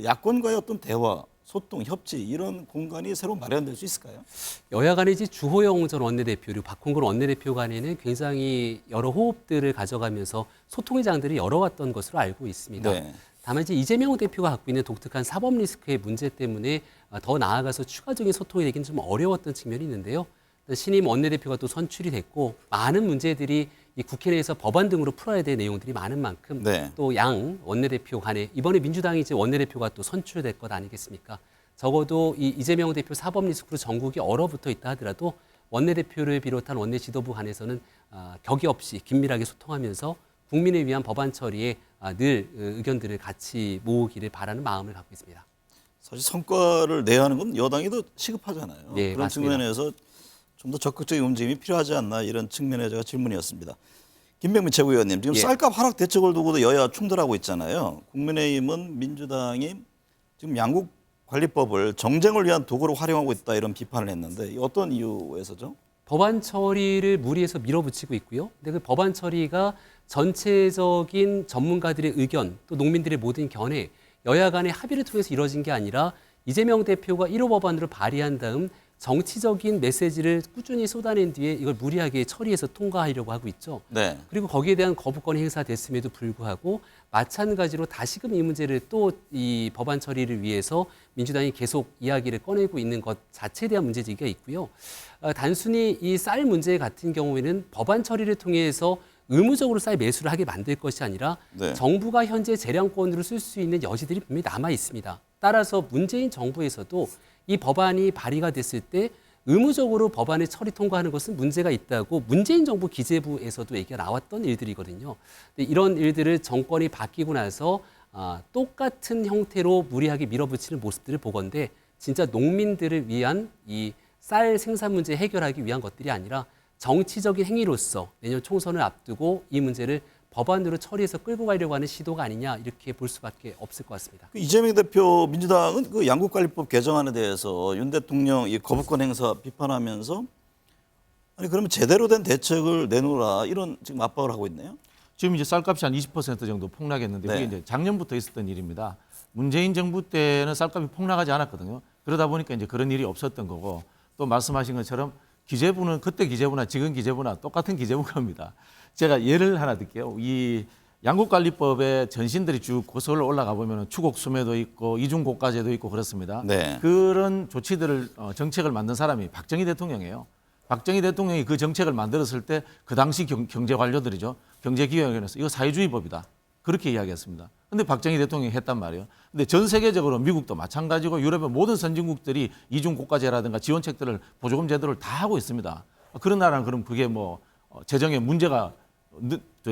야권과의 어떤 대화, 소통, 협치 이런 공간이 새로 마련될 수 있을까요? 여야 간의 이제 주호영 전 원내대표 그리고 박홍근 원내대표 간에는 굉장히 여러 호흡들을 가져가면서 소통의 장들이 열어왔던 것으로 알고 있습니다. 네. 다만 이제 이재명 대표가 갖고 있는 독특한 사법 리스크의 문제 때문에 더 나아가서 추가적인 소통이 되기는 좀 어려웠던 측면이 있는데요. 신임 원내대표가 또 선출이 됐고 많은 문제들이 이 국회 내에서 법안 등으로 풀어야 될 내용들이 많은 만큼 네. 또 양 원내대표 간에 이번에 민주당이 이제 원내대표가 또 선출될 것 아니겠습니까? 적어도 이 이재명 대표 사법 리스크로 전국이 얼어붙어 있다 하더라도 원내대표를 비롯한 원내 지도부 간에서는 격의 없이 긴밀하게 소통하면서 국민을 위한 법안 처리에 늘 의견들을 같이 모으기를 바라는 마음을 갖고 있습니다. 사실 성과를 내야 하는 건 여당이 더 시급하잖아요. 네, 그런 맞습니다. 측면에서 좀 더 적극적인 움직임이 필요하지 않나 이런 측면에 제가 질문이었습니다. 김병민 최고위원님, 지금 예. 쌀값 하락 대책을 두고도 여야 충돌하고 있잖아요. 국민의힘은 민주당이 지금 양국 관리법을 정쟁을 위한 도구로 활용하고 있다 이런 비판을 했는데 어떤 이유에서죠? 법안 처리를 무리해서 밀어붙이고 있고요. 근데 그 법안 처리가 전체적인 전문가들의 의견 또 농민들의 모든 견해 여야 간의 합의를 통해서 이루어진 게 아니라 이재명 대표가 1호 법안으로 발의한 다음 정치적인 메시지를 꾸준히 쏟아낸 뒤에 이걸 무리하게 처리해서 통과하려고 하고 있죠. 네. 그리고 거기에 대한 거부권이 행사됐음에도 불구하고 마찬가지로 다시금 이 문제를 또 이 법안 처리를 위해서 민주당이 계속 이야기를 꺼내고 있는 것 자체에 대한 문제제기가 있고요. 단순히 이 쌀 문제 같은 경우에는 법안 처리를 통해서 의무적으로 쌀 매수를 하게 만들 것이 아니라 네. 정부가 현재 재량권으로 쓸 수 있는 여지들이 분명히 남아 있습니다. 따라서 문재인 정부에서도 이 법안이 발의가 됐을 때 의무적으로 법안을 처리 통과하는 것은 문제가 있다고 문재인 정부 기재부에서도 얘기가 나왔던 일들이거든요. 근데 이런 일들을 정권이 바뀌고 나서 똑같은 형태로 무리하게 밀어붙이는 모습들을 보건대 진짜 농민들을 위한 이 쌀 생산 문제 해결하기 위한 것들이 아니라 정치적인 행위로서 내년 총선을 앞두고 이 문제를 법안으로 처리해서 끌고 가려고 하는 시도가 아니냐 이렇게 볼 수밖에 없을 것 같습니다. 이재명 대표 민주당은 그 양국관리법 개정안에 대해서 윤 대통령 이 거부권 행사 비판하면서 아니 그러면 제대로 된 대책을 내놓으라 이런 지금 압박을 하고 있네요. 지금 이제 쌀값이 한 20% 정도 폭락했는데 그게 네. 이제 작년부터 있었던 일입니다. 문재인 정부 때는 쌀값이 폭락하지 않았거든요. 그러다 보니까 이제 그런 일이 없었던 거고 또 말씀하신 것처럼 기재부는 그때 기재부나 지금 기재부나 똑같은 기재부입니다. 제가 예를 하나 들게요. 이 양국관리법의 전신들이 쭉 고서로 올라가 보면 추곡수매도 있고 이중고가제도 있고 그렇습니다. 네. 그런 조치들을 정책을 만든 사람이 박정희 대통령이에요. 박정희 대통령이 그 정책을 만들었을 때 그 당시 경제 관료들이죠. 경제기획위원회에서 이거 사회주의법이다. 그렇게 이야기했습니다. 근데 박정희 대통령이 했단 말이에요. 근데 전 세계적으로 미국도 마찬가지고 유럽의 모든 선진국들이 이중고가제라든가 지원책들을 보조금 제도를 다 하고 있습니다. 그런 나라는 그럼 그게 뭐 재정에 문제가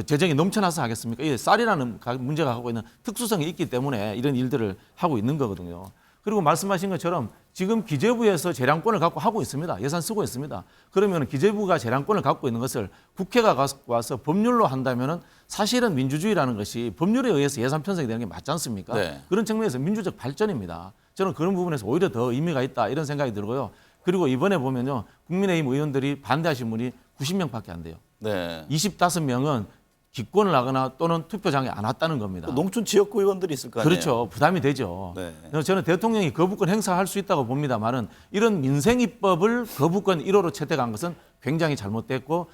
재정이 넘쳐나서 하겠습니까? 이 쌀이라는 문제가 갖고 있는 특수성이 있기 때문에 이런 일들을 하고 있는 거거든요. 그리고 말씀하신 것처럼 지금 기재부에서 재량권을 갖고 하고 있습니다. 예산 쓰고 있습니다. 그러면 기재부가 재량권을 갖고 있는 것을 국회가 와서 법률로 한다면은 사실은 민주주의라는 것이 법률에 의해서 예산 편성이 되는 게 맞지 않습니까? 네. 그런 측면에서 민주적 발전입니다. 저는 그런 부분에서 오히려 더 의미가 있다 이런 생각이 들고요. 그리고 이번에 보면요. 국민의힘 의원들이 반대하신 분이 90명밖에 안 돼요. 네. 25명은 기권을 하거나 또는 투표장에 안 왔다는 겁니다. 농촌 지역구 의원들이 있을 거 아니에요. 그렇죠. 부담이 되죠. 네. 그래서 저는 대통령이 거부권 행사할 수 있다고 봅니다만은 이런 민생 입법을 거부권 1호로 채택한 것은 굉장히 잘못됐고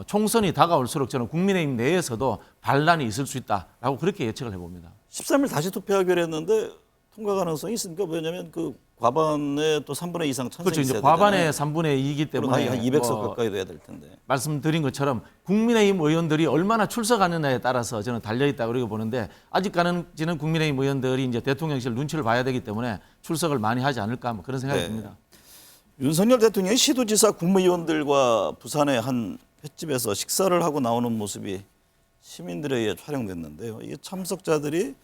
총선이 다가올수록 저는 국민의힘 내에서도 반란이 있을 수 있다라고 그렇게 예측을 해봅니다. 13일 다시 투표하기로 했는데 통과 가능성이 있으니까 왜냐하면 그 과반의 또 3분의 2 이상 찬성이 그렇죠. 이제 있어야 과반의 되잖아요. 3분의 2이기 때문에 한 200석 가까이 돼야 될 텐데. 말씀드린 것처럼 국민의힘 의원들이 얼마나 출석하느냐에 따라서 저는 달려있다 그렇게 보는데 아직까지는 국민의힘 의원들이 이제 대통령실 눈치를 봐야 되기 때문에 출석을 많이 하지 않을까 뭐 그런 생각이 네. 듭니다. 윤석열 대통령이 시도지사 국무위원들과 부산의 한 횟집에서 식사를 하고 나오는 모습이 시민들에 의해 촬영됐는데요. 이게 참석자들이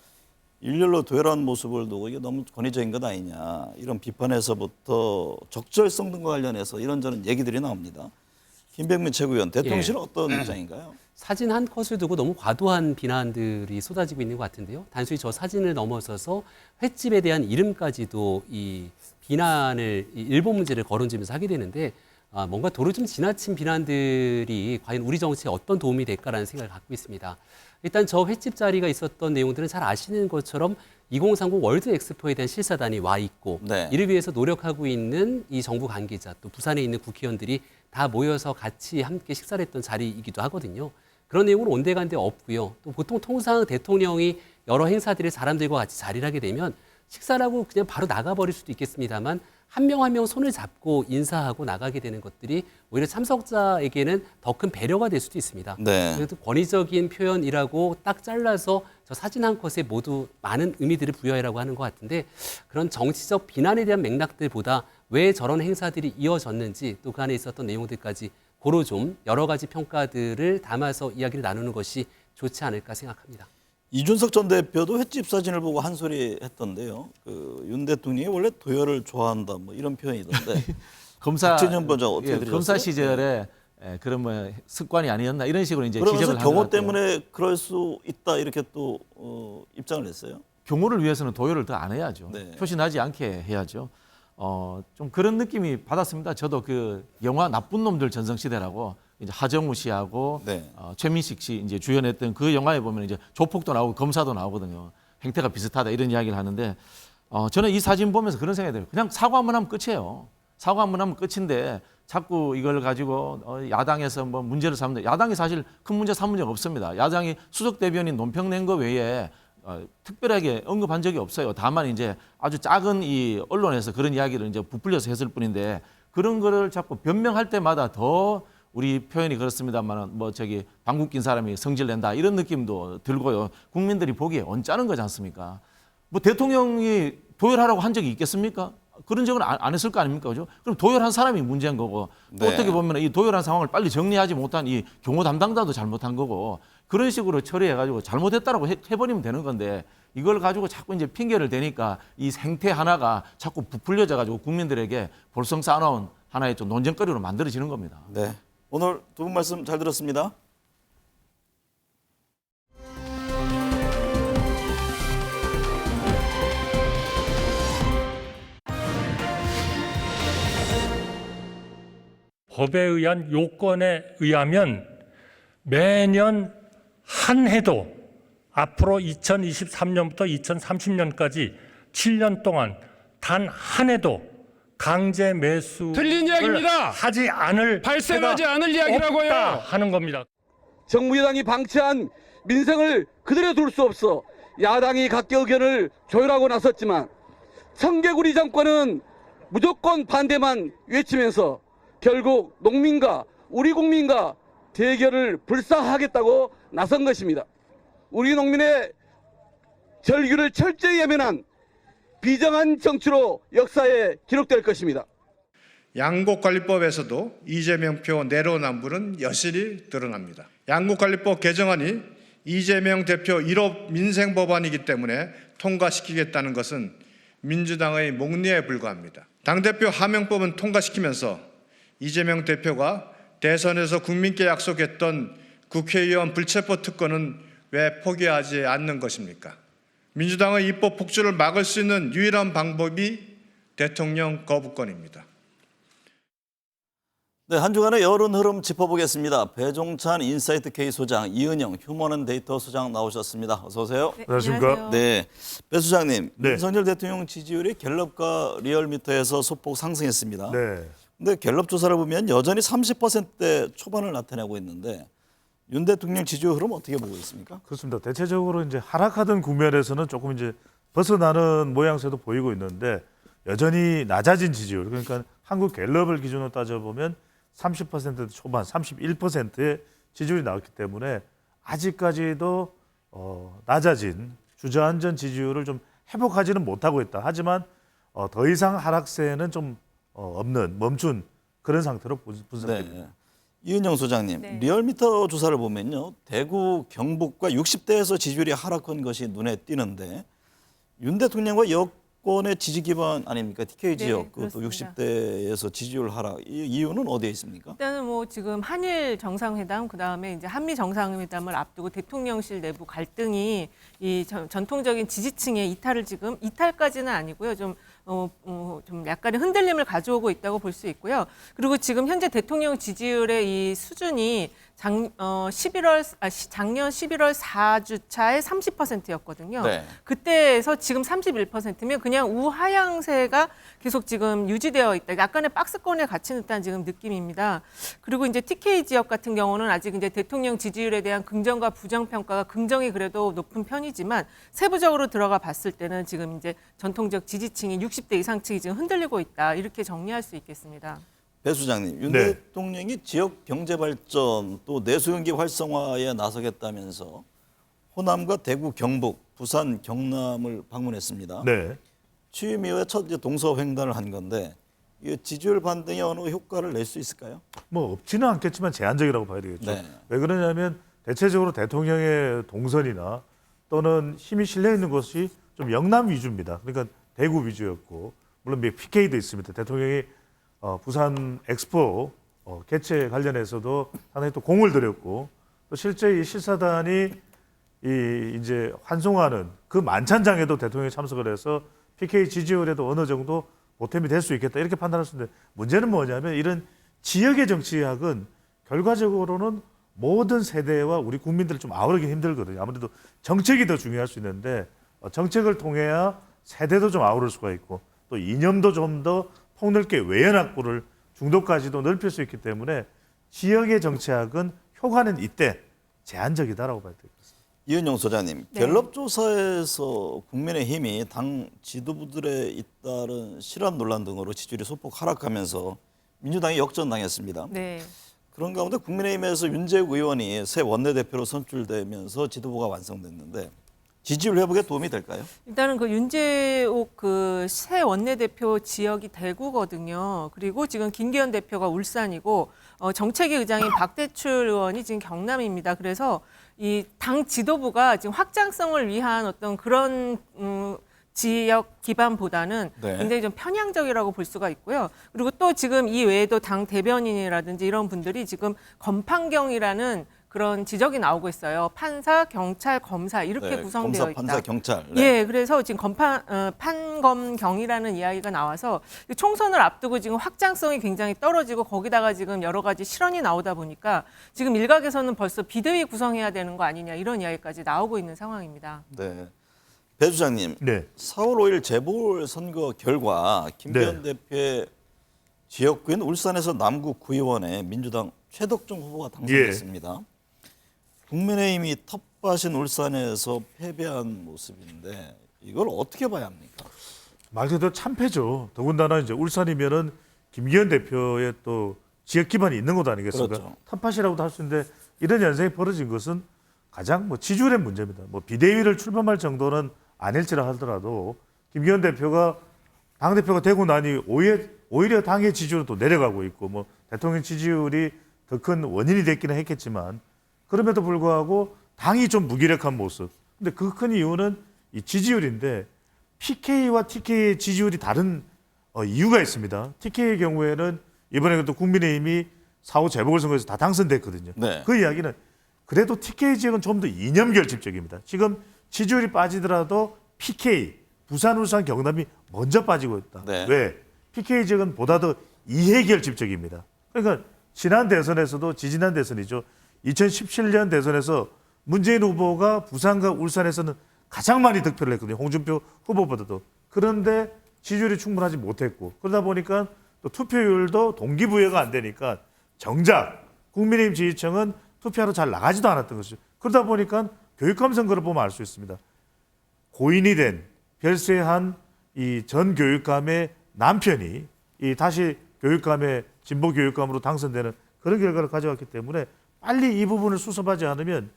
일렬로 도열한 모습을 두고 이게 너무 권위적인 것 아니냐 이런 비판에서부터 적절성 등과 관련해서 이런저런 얘기들이 나옵니다. 김병민 최고위원, 대통령실은 어떤 입장인가요? 사진 한 컷을 두고 너무 과도한 비난들이 쏟아지고 있는 것 같은데요. 단순히 저 사진을 넘어서서 횟집에 대한 이름까지도 이 비난을, 이 일본 문제를 거론지면서 하게 되는데 뭔가 도로 좀 지나친 비난들이 과연 우리 정치에 어떤 도움이 될까라는 생각을 갖고 있습니다. 일단 저 횟집 자리가 있었던 내용들은 잘 아시는 것처럼 2030 월드 엑스포에 대한 실사단이 와 있고 네. 이를 위해서 노력하고 있는 이 정부 관계자 또 부산에 있는 국회의원들이 다 모여서 같이 함께 식사를 했던 자리이기도 하거든요. 그런 내용은 온데간데 없고요. 또 보통 통상 대통령이 여러 행사들을 사람들과 같이 자리를 하게 되면 식사를 하고 그냥 바로 나가버릴 수도 있겠습니다만 한 명 한 명 손을 잡고 인사하고 나가게 되는 것들이 오히려 참석자에게는 더 큰 배려가 될 수도 있습니다. 네. 그래도 권위적인 표현이라고 딱 잘라서 저 사진 한 컷에 모두 많은 의미들을 부여하라고 하는 것 같은데 그런 정치적 비난에 대한 맥락들보다 왜 저런 행사들이 이어졌는지 또 그 안에 있었던 내용들까지 고로 좀 여러 가지 평가들을 담아서 이야기를 나누는 것이 좋지 않을까 생각합니다. 이준석 전 대표도 횟집 사진을 보고 한 소리 했던데요. 윤 대통령이 원래 도열을 좋아한다 뭐 이런 표현이던데. 검사 박진영 보좌 어떻게 들으셨어요? 검사 시절에 그런 뭐 습관이 아니었나 이런 식으로 이제 그러면서 지적을 하는 것 경호 같아요. 때문에 그럴 수 있다 이렇게 또 입장을 냈어요. 경호를 위해서는 도열을 더 안 해야죠. 네. 표시나지 않게 해야죠. 좀 그런 느낌이 받았습니다. 저도 그 영화 나쁜 놈들 전성시대라고 이제 하정우 씨하고 네. 최민식 씨 이제 주연했던 그 영화에 보면 이제 조폭도 나오고 검사도 나오거든요. 행태가 비슷하다 이런 이야기를 하는데 저는 이 사진 보면서 그런 생각이 들어요. 그냥 사과 한번 하면 끝이에요. 사과 한번 하면 끝인데 자꾸 이걸 가지고 야당에서 뭐 문제를 삼는 야당이 사실 큰 문제 삼은 적 없습니다. 야당이 수석 대변인 논평 낸 거 외에 특별하게 언급한 적이 없어요. 다만 이제 아주 작은 이 언론에서 그런 이야기를 이제 부풀려서 했을 뿐인데 그런 거를 자꾸 변명할 때마다 더 우리 표현이 그렇습니다만 뭐 저기 방귀 낀 사람이 성질낸다 이런 느낌도 들고요. 국민들이 보기에 언짢은 거지 않습니까? 뭐 대통령이 도열하라고 한 적이 있겠습니까? 그런 적은 안 했을 거 아닙니까? 그죠? 그럼 도열한 사람이 문제인 거고 또 네. 어떻게 보면 이 도열한 상황을 빨리 정리하지 못한 이 경호 담당자도 잘못한 거고 그런 식으로 처리해가지고 잘못했다라고 해버리면 되는 건데 이걸 가지고 자꾸 이제 핑계를 대니까 이 생태 하나가 자꾸 부풀려져가지고 국민들에게 볼성 쌓아놓은 하나의 좀 논쟁거리로 만들어지는 겁니다. 네. 오늘 두 분 말씀 잘 들었습니다. 법에 의한 요건에 의하면 매년 한 해도 앞으로 2023년부터 2030년까지 7년 동안 단 한 해도 강제 매수 틀린 이야기입니다. 하지 않을 발생하지 해가 않을 이야기라고요. 없다 하는 겁니다. 정부 여당이 방치한 민생을 그대로 둘 수 없어 야당이 각계 의견을 조율하고 나섰지만 청개구리 정권은 무조건 반대만 외치면서 결국 농민과 우리 국민과 대결을 불사하겠다고 나선 것입니다. 우리 농민의 절규를 철저히 외면한 비정한 정치로 역사에 기록될 것입니다. 양곡관리법에서도 이재명표 내로남불은 여실히 드러납니다. 양곡관리법 개정안이 이재명 대표 1호 민생법안이기 때문에 통과시키겠다는 것은 민주당의 목리에 불과합니다. 당대표 하명법은 통과시키면서 이재명 대표가 대선에서 국민께 약속했던 국회의원 불체포 특권은 왜 포기하지 않는 것입니까? 민주당의 입법 폭주를 막을 수 있는 유일한 방법이 대통령 거부권입니다. 네, 한 주간의 여론 흐름 짚어보겠습니다. 배종찬 인사이트 K 소장, 이은영 휴먼앤데이터 소장 나오셨습니다. 어서 오세요. 네, 안녕하십니까. 네, 배 소장님, 네. 윤석열 대통령 지지율이 갤럽과 리얼미터에서 소폭 상승했습니다. 네. 근데 갤럽 조사를 보면 여전히 30%대 초반을 나타내고 있는데 윤 대통령 지지율 흐름 어떻게 보고 있습니까? 그렇습니다. 대체적으로 이제 하락하던 국면에서는 조금 이제 벗어나는 모양새도 보이고 있는데 여전히 낮아진 지지율, 그러니까 한국 갤럽을 기준으로 따져보면 30% 초반, 31%의 지지율이 나왔기 때문에 아직까지도 낮아진 주저앉은 지지율을 좀 회복하지는 못하고 있다. 하지만 더 이상 하락세는 좀 없는 멈춘 그런 상태로 분석됩니다. 네. 이은영 소장님, 네. 리얼미터 조사를 보면요, 대구, 경북과 60대에서 지지율이 하락한 것이 눈에 띄는데 윤 대통령과 여권의 지지 기반 아닙니까? TK 지역, 또 그렇습니다. 60대에서 지지율 하락, 이 이유는 어디에 있습니까? 일단은 뭐 지금 한일 정상회담 그다음에 이제 한미 정상회담을 앞두고 대통령실 내부 갈등이 이 전통적인 지지층의 이탈까지는 아니고요. 좀 약간의 흔들림을 가져오고 있다고 볼 수 있고요. 그리고 지금 현재 대통령 지지율의 이 수준이 작년 11월 4주차에 30%였거든요. 네. 그때에서 지금 31%면 그냥 우하향세가 계속 지금 유지되어 있다. 약간의 박스권에 갇힌 듯한 지금 느낌입니다. 그리고 이제 TK 지역 같은 경우는 아직 이제 대통령 지지율에 대한 긍정과 부정 평가가 긍정이 그래도 높은 편이지만 세부적으로 들어가 봤을 때는 지금 이제 전통적 지지층이 60대 이상층이 지금 흔들리고 있다. 이렇게 정리할 수 있겠습니다. 배 수장님, 윤 네. 대통령이 지역 경제 발전 또 내수경기 활성화에 나서겠다면서 호남과 대구, 경북, 부산, 경남을 방문했습니다. 네. 취임 이후에 첫 동서횡단을 한 건데 이 지지율 반등에 어느 효과를 낼 수 있을까요? 뭐 없지는 않겠지만 제한적이라고 봐야 되겠죠. 네. 왜 그러냐면 대체적으로 대통령의 동선이나 또는 힘이 실려 있는 곳이 좀 영남 위주입니다. 그러니까 대구 위주였고 물론 PK도 있습니다. 대통령이 부산 엑스포 개최 관련해서도 상당히 또 공을 들였고 또 실제 이 실사단이 이제 환송하는 그 만찬장에도 대통령이 참석을 해서 PK 지지율에도 어느 정도 보탬이 될 수 있겠다 이렇게 판단할 수 있는데 문제는 뭐냐면 이런 지역의 정치학은 결과적으로는 모든 세대와 우리 국민들을 좀 아우르기 힘들거든요. 아무래도 정책이 더 중요할 수 있는데 정책을 통해야 세대도 좀 아우를 수가 있고 또 이념도 좀 더 폭넓게 외연 확보를 중도까지도 넓힐 수 있기 때문에 지역의 정치학은 효과는 이때 제한적이다라고 봐야 되겠습니다. 이은영 소장님, 네. 갤럽 조사에서 국민의힘이 당 지도부들에 잇따른 실업 논란 등으로 지지율이 소폭 하락하면서 민주당이 역전당했습니다. 네. 그런 가운데 국민의힘에서 윤재욱 의원이 새 원내대표로 선출되면서 지도부가 완성됐는데 지지율 회복에 도움이 될까요? 일단은 그 윤재욱 그 새 원내대표 지역이 대구거든요. 그리고 지금 김기현 대표가 울산이고 정책위 의장인 박대출 의원이 지금 경남입니다. 그래서 이 당 지도부가 지금 확장성을 위한 어떤 그런 지역 기반보다는 네. 굉장히 좀 편향적이라고 볼 수가 있고요. 그리고 또 지금 이 외에도 당 대변인이라든지 이런 분들이 지금 검판경이라는 그런 지적이 나오고 있어요. 판사, 경찰, 검사 이렇게 네, 구성되어 검사, 있다. 판사, 경찰. 네. 예, 그래서 지금 판검경이라는 이야기가 나와서 총선을 앞두고 지금 확장성이 굉장히 떨어지고 거기다가 지금 여러 가지 실언이 나오다 보니까 지금 일각에서는 벌써 비대위 구성해야 되는 거 아니냐 이런 이야기까지 나오고 있는 상황입니다. 네. 배 수장님, 네. 4월 5일 재보궐선거 결과 김기현 대표의 지역구인 울산에서 남구 구의원에 민주당 최덕종 후보가 당선됐습니다. 국민의힘이 텃밭인 울산에서 패배한 모습인데 이걸 어떻게 봐야 합니까? 말 그대로 참패죠. 더군다나 이제 울산이면은 김기현 대표의 또 지역 기반이 있는 곳 아니겠습니까? 그렇죠. 텃밭이라고도 할 수 있는데 이런 현상이 벌어진 것은 가장 지지율의 문제입니다. 비대위를 출범할 정도는 아닐지라 하더라도 김기현 대표가 당 대표가 되고 나니 오히려 당의 지지율은 또 내려가고 있고 대통령 지지율이 더 큰 원인이 됐기는 했겠지만 그럼에도 불구하고 당이 좀 무기력한 모습. 근데 그 큰 이유는 이 지지율인데 PK와 TK의 지지율이 다른 이유가 있습니다. TK의 경우에는 이번에 또 국민의힘이 4.5 재보궐선거에서 다 당선됐거든요. 네. 그 이야기는 그래도 TK 지역은 좀 더 이념 결집적입니다. 지금 지지율이 빠지더라도 PK, 부산, 울산, 경남이 먼저 빠지고 있다. 네. 왜? PK 지역은 보다 더 이해 결집적입니다. 그러니까 지난 대선에서도 지지난 대선이죠. 2017년 대선에서 문재인 후보가 부산과 울산에서는 가장 많이 득표를 했거든요. 홍준표 후보보다도. 그런데 지지율이 충분하지 못했고 그러다 보니까 또 투표율도 동기부여가 안 되니까 정작 국민의힘 지지층은 투표하러 잘 나가지도 않았던 것이죠. 그러다 보니까 교육감 선거를 보면 알 수 있습니다. 고인이 된 별세한 이 전 교육감의 남편이 이 다시 교육감의 진보 교육감으로 당선되는 그런 결과를 가져왔기 때문에 빨리 이 부분을 수습하지 않으면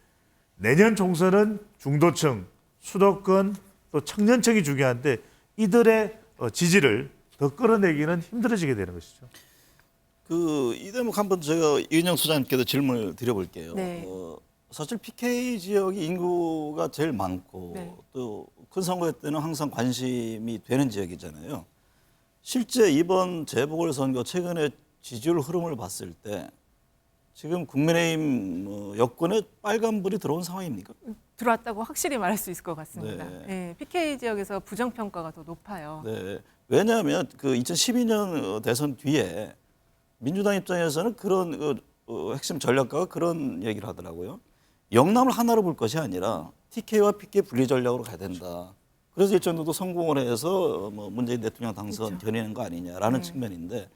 내년 총선은 중도층, 수도권, 또 청년층이 중요한데 이들의 지지를 더 끌어내기는 힘들어지게 되는 것이죠. 이 대목 한번 제가 이은영 소장님께도 질문을 드려볼게요. 네. 사실 PK 지역이 인구가 제일 많고 네. 또 큰 선거 때는 항상 관심이 되는 지역이잖아요. 실제 이번 재보궐선거 최근에 지지율 흐름을 봤을 때 지금 국민의힘 여권에 빨간불이 들어온 상황입니까? 들어왔다고 확실히 말할 수 있을 것 같습니다. 네. 네, PK 지역에서 부정평가가 더 높아요. 네. 왜냐하면 그 2012년 대선 뒤에 민주당 입장에서는 그런 핵심 전략가가 그런 얘기를 하더라고요. 영남을 하나로 볼 것이 아니라 TK와 PK 분리 전략으로 가야 된다. 그래서 일정도 성공을 해서 문재인 대통령 당선 그렇죠. 겨내는 거 아니냐라는 측면인데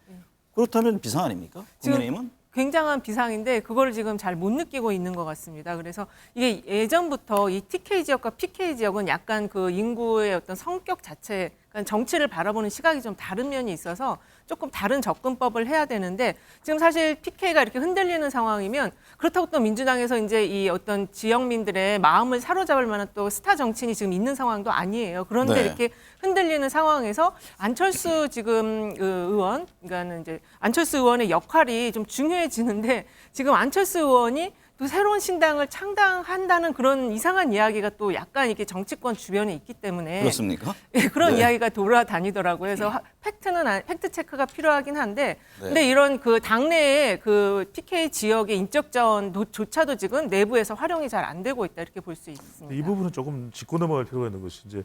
그렇다면 비상 아닙니까? 국민의힘은? 굉장한 비상인데 그걸 지금 잘 못 느끼고 있는 것 같습니다. 그래서 이게 예전부터 이 TK 지역과 PK 지역은 약간 그 인구의 어떤 성격 자체, 그러니까 정치를 바라보는 시각이 좀 다른 면이 있어서 조금 다른 접근법을 해야 되는데 지금 사실 PK가 이렇게 흔들리는 상황이면 그렇다고 또 민주당에서 이제 이 어떤 지역민들의 마음을 사로잡을 만한 또 스타 정치인이 지금 있는 상황도 아니에요. 그런데 네. 이렇게 흔들리는 상황에서 안철수 지금 의원, 그러니까는 이제 안철수 의원의 역할이 좀 중요해지는데 지금 안철수 의원이 또 새로운 신당을 창당한다는 그런 이상한 이야기가 또 약간 이렇게 정치권 주변에 있기 때문에 그렇습니까? 예, 그런 네. 이야기가 돌아다니더라고요. 그래서 팩트 체크가 필요하긴 한데, 네. 근데 이런 그 당내의 그 PK 지역의 인적전조차도 지금 내부에서 활용이 잘 안 되고 있다 이렇게 볼 수 있습니다. 이 부분은 조금 짚고 넘어갈 필요가 있는 것이 이제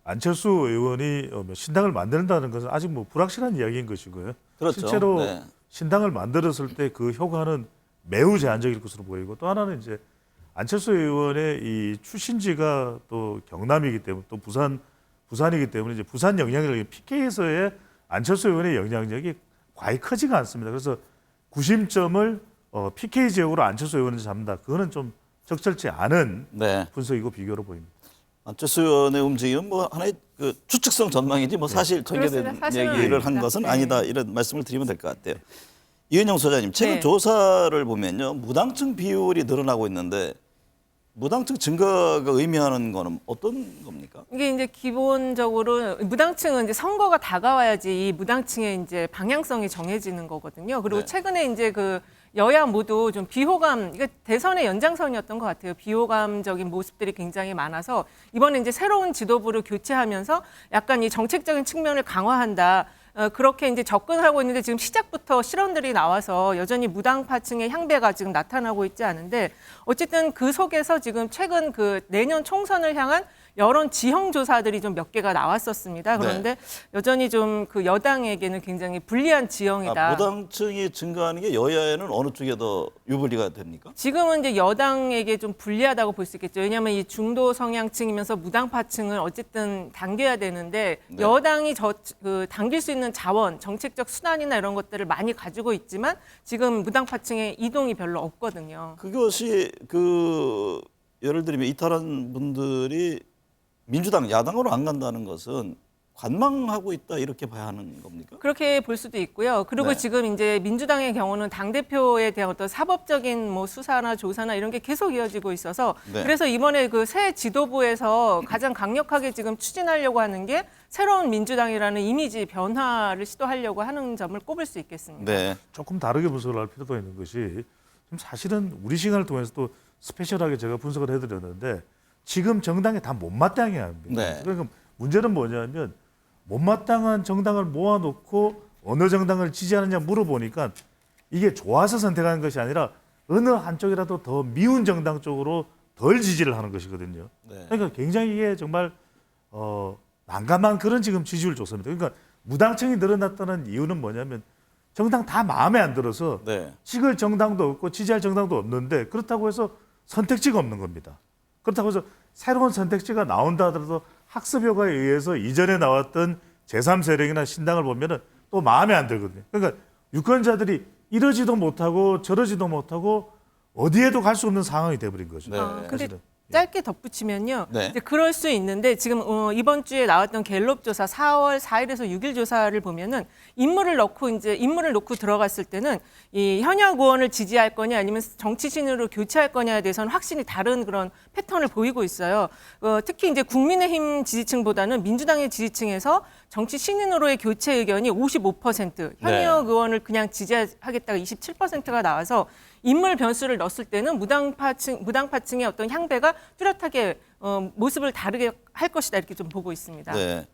안철수 의원이 신당을 만든다는 것은 아직 불확실한 이야기인 것이고요. 그렇죠. 실제로 네. 신당을 만들었을 때 그 효과는 매우 제한적일 것으로 보이고 또 하나는 이제 안철수 의원의 이 출신지가 또 경남이기 때문에 또 부산이기 때문에 이제 부산 영향력이 PK에서의 안철수 의원의 영향력이 과히 크지가 않습니다. 그래서 구심점을 PK 지역으로 안철수 의원을 잡는다. 그거는 좀 적절치 않은 네. 분석이고 비교로 보입니다. 안철수 의원의 움직임은 하나의 그 추측성 전망이지 사실 전개된 그렇습니다. 사실은 얘기를 한 아닙니다. 것은 네. 아니다 이런 말씀을 드리면 될 것 같아요. 이은영 소장님 최근 네. 조사를 보면요 무당층 비율이 늘어나고 있는데 무당층 증가가 의미하는 거는 어떤 겁니까? 이게 이제 기본적으로 무당층은 이제 선거가 다가와야지 이 무당층의 이제 방향성이 정해지는 거거든요. 그리고 네. 최근에 이제 그 여야 모두 좀 비호감, 이게 대선의 연장선이었던 것 같아요. 비호감적인 모습들이 굉장히 많아서 이번에 이제 새로운 지도부를 교체하면서 약간 이 정책적인 측면을 강화한다. 그렇게 이제 접근하고 있는데 지금 시작부터 실언들이 나와서 여전히 무당파층의 향배가 지금 나타나고 있지 않은데 어쨌든 그 속에서 지금 최근 그 내년 총선을 향한 여론 지형 조사들이 좀 몇 개가 나왔었습니다. 그런데 여전히 좀 그 여당에게는 굉장히 불리한 지형이다. 무당층이 증가하는 게 여야에는 어느 쪽에 더 유불리가 됩니까? 지금은 이제 여당에게 좀 불리하다고 볼 수 있겠죠. 왜냐하면 이 중도 성향층이면서 무당파층을 어쨌든 당겨야 되는데 네. 여당이 당길 수 있는 자원, 정책적 수단이나 이런 것들을 많이 가지고 있지만 지금 무당파층의 이동이 별로 없거든요. 그것이 예를 들면 이탈한 분들이 민주당 야당으로 안 간다는 것은 관망하고 있다 이렇게 봐야 하는 겁니까? 그렇게 볼 수도 있고요. 그리고 네. 지금 이제 민주당의 경우는 당대표에 대한 어떤 사법적인 수사나 조사나 이런 게 계속 이어지고 있어서 네. 그래서 이번에 그 새 지도부에서 가장 강력하게 지금 추진하려고 하는 게 새로운 민주당이라는 이미지 변화를 시도하려고 하는 점을 꼽을 수 있겠습니다. 네. 조금 다르게 분석을 할 필요가 있는 것이 지금 사실은 우리 시간을 통해서 또 스페셜하게 제가 분석을 해드렸는데 지금 정당에 다 못마땅해 합니다. 네. 그러니까 문제는 뭐냐면 못마땅한 정당을 모아놓고 어느 정당을 지지하느냐 물어보니까 이게 좋아서 선택하는 것이 아니라 어느 한쪽이라도 더 미운 정당 쪽으로 덜 지지를 하는 것이거든요. 네. 그러니까 굉장히 이게 정말 난감한 그런 지금 지지율 조사입니다. 그러니까 무당층이 늘어났다는 이유는 뭐냐면 정당 다 마음에 안 들어서 네. 찍을 정당도 없고 지지할 정당도 없는데 그렇다고 해서 선택지가 없는 겁니다. 그렇다고 해서 새로운 선택지가 나온다 하더라도 학습 효과에 의해서 이전에 나왔던 제3세력이나 신당을 보면은 또 마음에 안 들거든요. 그러니까 유권자들이 이러지도 못하고 저러지도 못하고 어디에도 갈 수 없는 상황이 돼버린 거죠. 네. 근데 사실은. 짧게 덧붙이면요. 네. 이제 그럴 수 있는데 지금 이번 주에 나왔던 갤럽 조사 4월 4일에서 6일 조사를 보면은 인물을 놓고 들어갔을 때는 이 현역 의원을 지지할 거냐 아니면 정치 신으로 교체할 거냐에 대해서는 확실히 다른 그런 패턴을 보이고 있어요. 특히 이제 국민의힘 지지층보다는 민주당의 지지층에서 정치 신인으로의 교체 의견이 55%, 현역 의원을 그냥 지지하겠다가 27%가 나와서 인물 변수를 넣었을 때는 무당파층의 어떤 향배가 뚜렷하게 모습을 다르게 할 것이다 이렇게 좀 보고 있습니다. 네.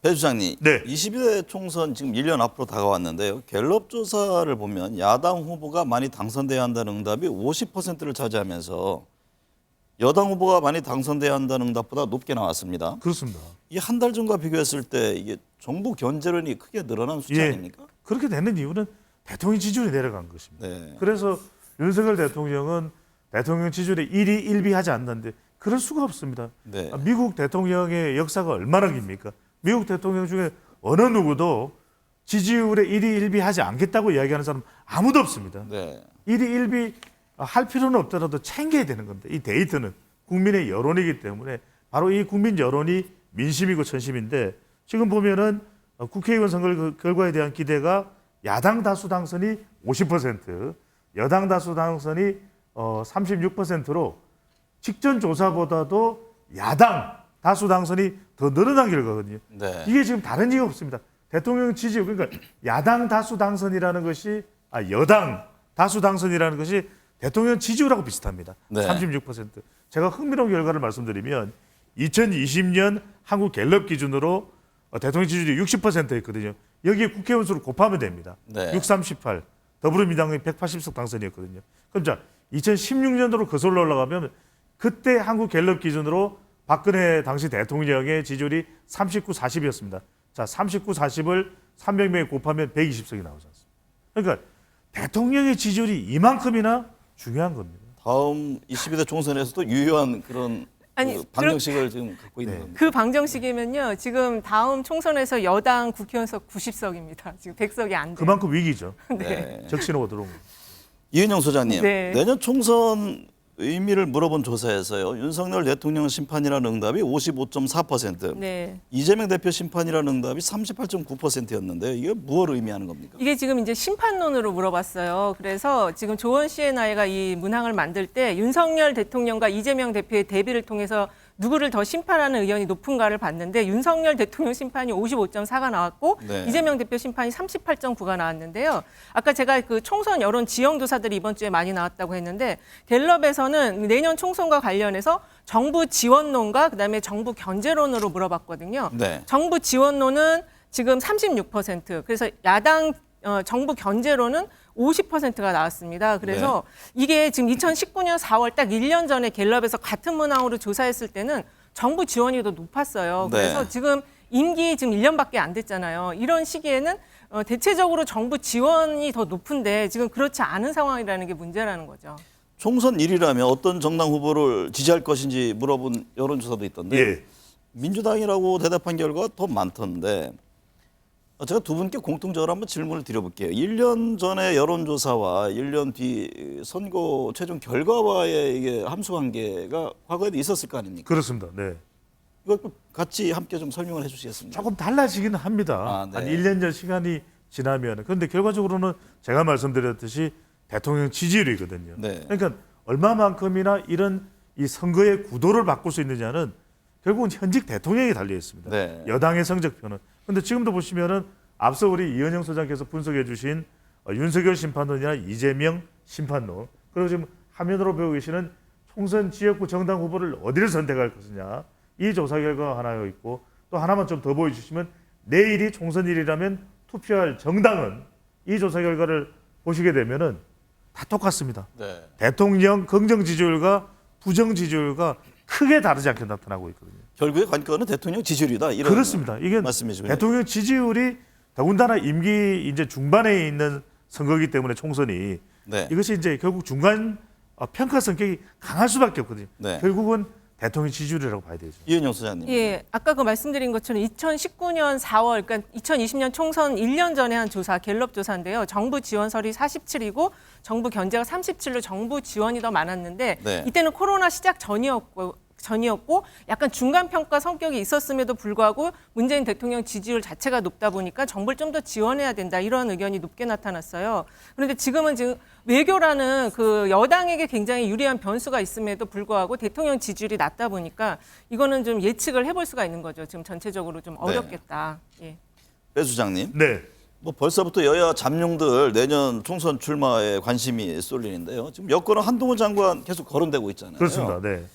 배 주장님, 네. 22대 총선 지금 1년 앞으로 다가왔는데요. 갤럽 조사를 보면 야당 후보가 많이 당선돼야 한다는 응답이 50%를 차지하면서 여당 후보가 많이 당선돼야 한다는 응답보다 높게 나왔습니다. 그렇습니다. 이 한 달 전과 비교했을 때 이게 정부 견제론이 크게 늘어난 숫자 아닙니까? 그렇게 되는 이유는 대통령 지지율이 내려간 것입니다. 네. 그래서 윤석열 대통령은 대통령 지지율에 1위 1비하지 않는데 그럴 수가 없습니다. 네. 미국 대통령의 역사가 얼마나 깁니까? 미국 대통령 중에 어느 누구도 지지율에 1위 1비하지 않겠다고 이야기하는 사람 아무도 없습니다. 네. 1위 1비 할 필요는 없더라도 챙겨야 되는 겁니다. 이 데이터는 국민의 여론이기 때문에 바로 이 국민 여론이 민심이고 천심인데 지금 보면은 국회의원 선거 결과에 대한 기대가 야당 다수 당선이 50%, 여당 다수 당선이 36%로 직전 조사보다도 야당 다수 당선이 더 늘어난 결과거든요. 네. 이게 지금 다른 이유가 없습니다. 대통령 지지율 그러니까 야당 다수 당선이라는 것이 여당 다수 당선이라는 것이 대통령 지지율하고 비슷합니다. 네. 36%. 제가 흥미로운 결과를 말씀드리면 2020년 한국 갤럽 기준으로 대통령 지지율이 60%였거든요. 여기에 국회의원 수를 곱하면 됩니다. 네. 638. 더불어민주당이 180석 당선이었거든요. 그럼 자 2016년도로 거슬러 올라가면 그때 한국 갤럽 기준으로 박근혜 당시 대통령의 지지율이 39, 40이었습니다. 자 39, 40을 300명에 곱하면 120석이 나오지 않습니까? 그러니까 대통령의 지지율이 이만큼이나 중요한 겁니다. 다음 22대 총선에서도 유효한 그런 그 방정식을 지금 갖고 있는 겁니다. 그 방정식이면요. 지금 다음 총선에서 여당 국회의원석 90석입니다. 지금 100석이 안 돼요. 그만큼 위기죠. 네. 적신호가 들어온 거예요. 이은영 소장님, 네. 내년 총선 의미를 물어본 조사에서요. 윤석열 대통령 심판이라는 응답이 55.4%, 네. 이재명 대표 심판이라는 응답이 38.9%였는데 이게 무엇을 의미하는 겁니까? 이게 지금 이제 심판론으로 물어봤어요. 그래서 지금 조원 C&I가 이 문항을 만들 때 윤석열 대통령과 이재명 대표의 대비를 통해서 누구를 더 심판하는 의견이 높은가를 봤는데 윤석열 대통령 심판이 55.4가 나왔고 네. 이재명 대표 심판이 38.9가 나왔는데요. 아까 제가 그 총선 여론 지형 조사들이 이번 주에 많이 나왔다고 했는데 갤럽에서는 내년 총선과 관련해서 정부 지원론과 그다음에 정부 견제론으로 물어봤거든요. 네. 정부 지원론은 지금 36%, 그래서 야당 정부 견제론은 50%가 나왔습니다. 그래서 이게 지금 2019년 4월 딱 1년 전에 갤럽에서 같은 문항으로 조사했을 때는 정부 지원이 더 높았어요. 그래서 네. 지금 임기 지금 1년밖에 안 됐잖아요. 이런 시기에는 대체적으로 정부 지원이 더 높은데 지금 그렇지 않은 상황이라는 게 문제라는 거죠. 총선 1위라면 어떤 정당 후보를 지지할 것인지 물어본 여론조사도 있던데 예. 민주당이라고 대답한 결과가 더 많던데 제가 두 분께 공통적으로 한번 질문을 드려볼게요. 1년 전의 여론조사와 1년 뒤 선거 최종 결과와의 이게 함수관계가 과거에도 있었을 거 아닙니까? 그렇습니다. 네. 이거 같이 함께 좀 설명을 해주시겠습니까? 조금 달라지기는 합니다. 아, 네. 한 1년 전 시간이 지나면. 그런데 결과적으로는 제가 말씀드렸듯이 대통령 지지율이거든요. 네. 그러니까 얼마만큼이나 이런 이 선거의 구도를 바꿀 수 있느냐는 결국은 현직 대통령이 달려 있습니다. 네. 여당의 성적표는. 그런데 지금도 보시면은 앞서 우리 이은영 소장께서 분석해 주신 윤석열 심판론이나 이재명 심판론, 그리고 지금 화면으로 보고 계시는 총선 지역구 정당 후보를 어디를 선택할 것이냐, 이 조사 결과가 하나 있고, 또 하나만 좀 더 보여주시면 내일이 총선일이라면 투표할 정당은 이 조사 결과를 보시게 되면은 다 똑같습니다. 네. 대통령 긍정 지지율과 부정 지지율과 크게 다르지 않게 나타나고 있거든요. 결국에 관건은 대통령 지지율이다. 이런 그렇습니다. 이게 말씀이시군요. 대통령 지지율이 더군다나 임기 이제 중반에 있는 선거이기 때문에 총선이 네. 이것이 이제 결국 중간 평가 성격이 강할 수밖에 없거든요. 네. 결국은 대통령 지지율이라고 봐야 되죠. 이은영 소장님. 예, 아까 그 말씀드린 것처럼 2019년 4월, 그러니까 2020년 총선 1년 전에 한 조사, 갤럽 조사인데요. 정부 지원설이 47이고 정부 견제가 37로 정부 지원이 더 많았는데 네. 이때는 코로나 시작 전이었고 약간 중간 평가 성격이 있었음에도 불구하고 문재인 대통령 지지율 자체가 높다 보니까 정부를 좀 더 지원해야 된다 이런 의견이 높게 나타났어요. 그런데 지금은 외교라는 그 여당에게 굉장히 유리한 변수가 있음에도 불구하고 대통령 지지율이 낮다 보니까 이거는 좀 예측을 해볼 수가 있는 거죠. 지금 전체적으로 좀 어렵겠다. 예. 배 수장님. 네. 뭐 벌써부터 여야 잠룡들 내년 총선 출마에 관심이 쏠리는데요. 지금 여권은 한동훈 장관 계속 거론되고 있잖아요. 그렇습니다. 네.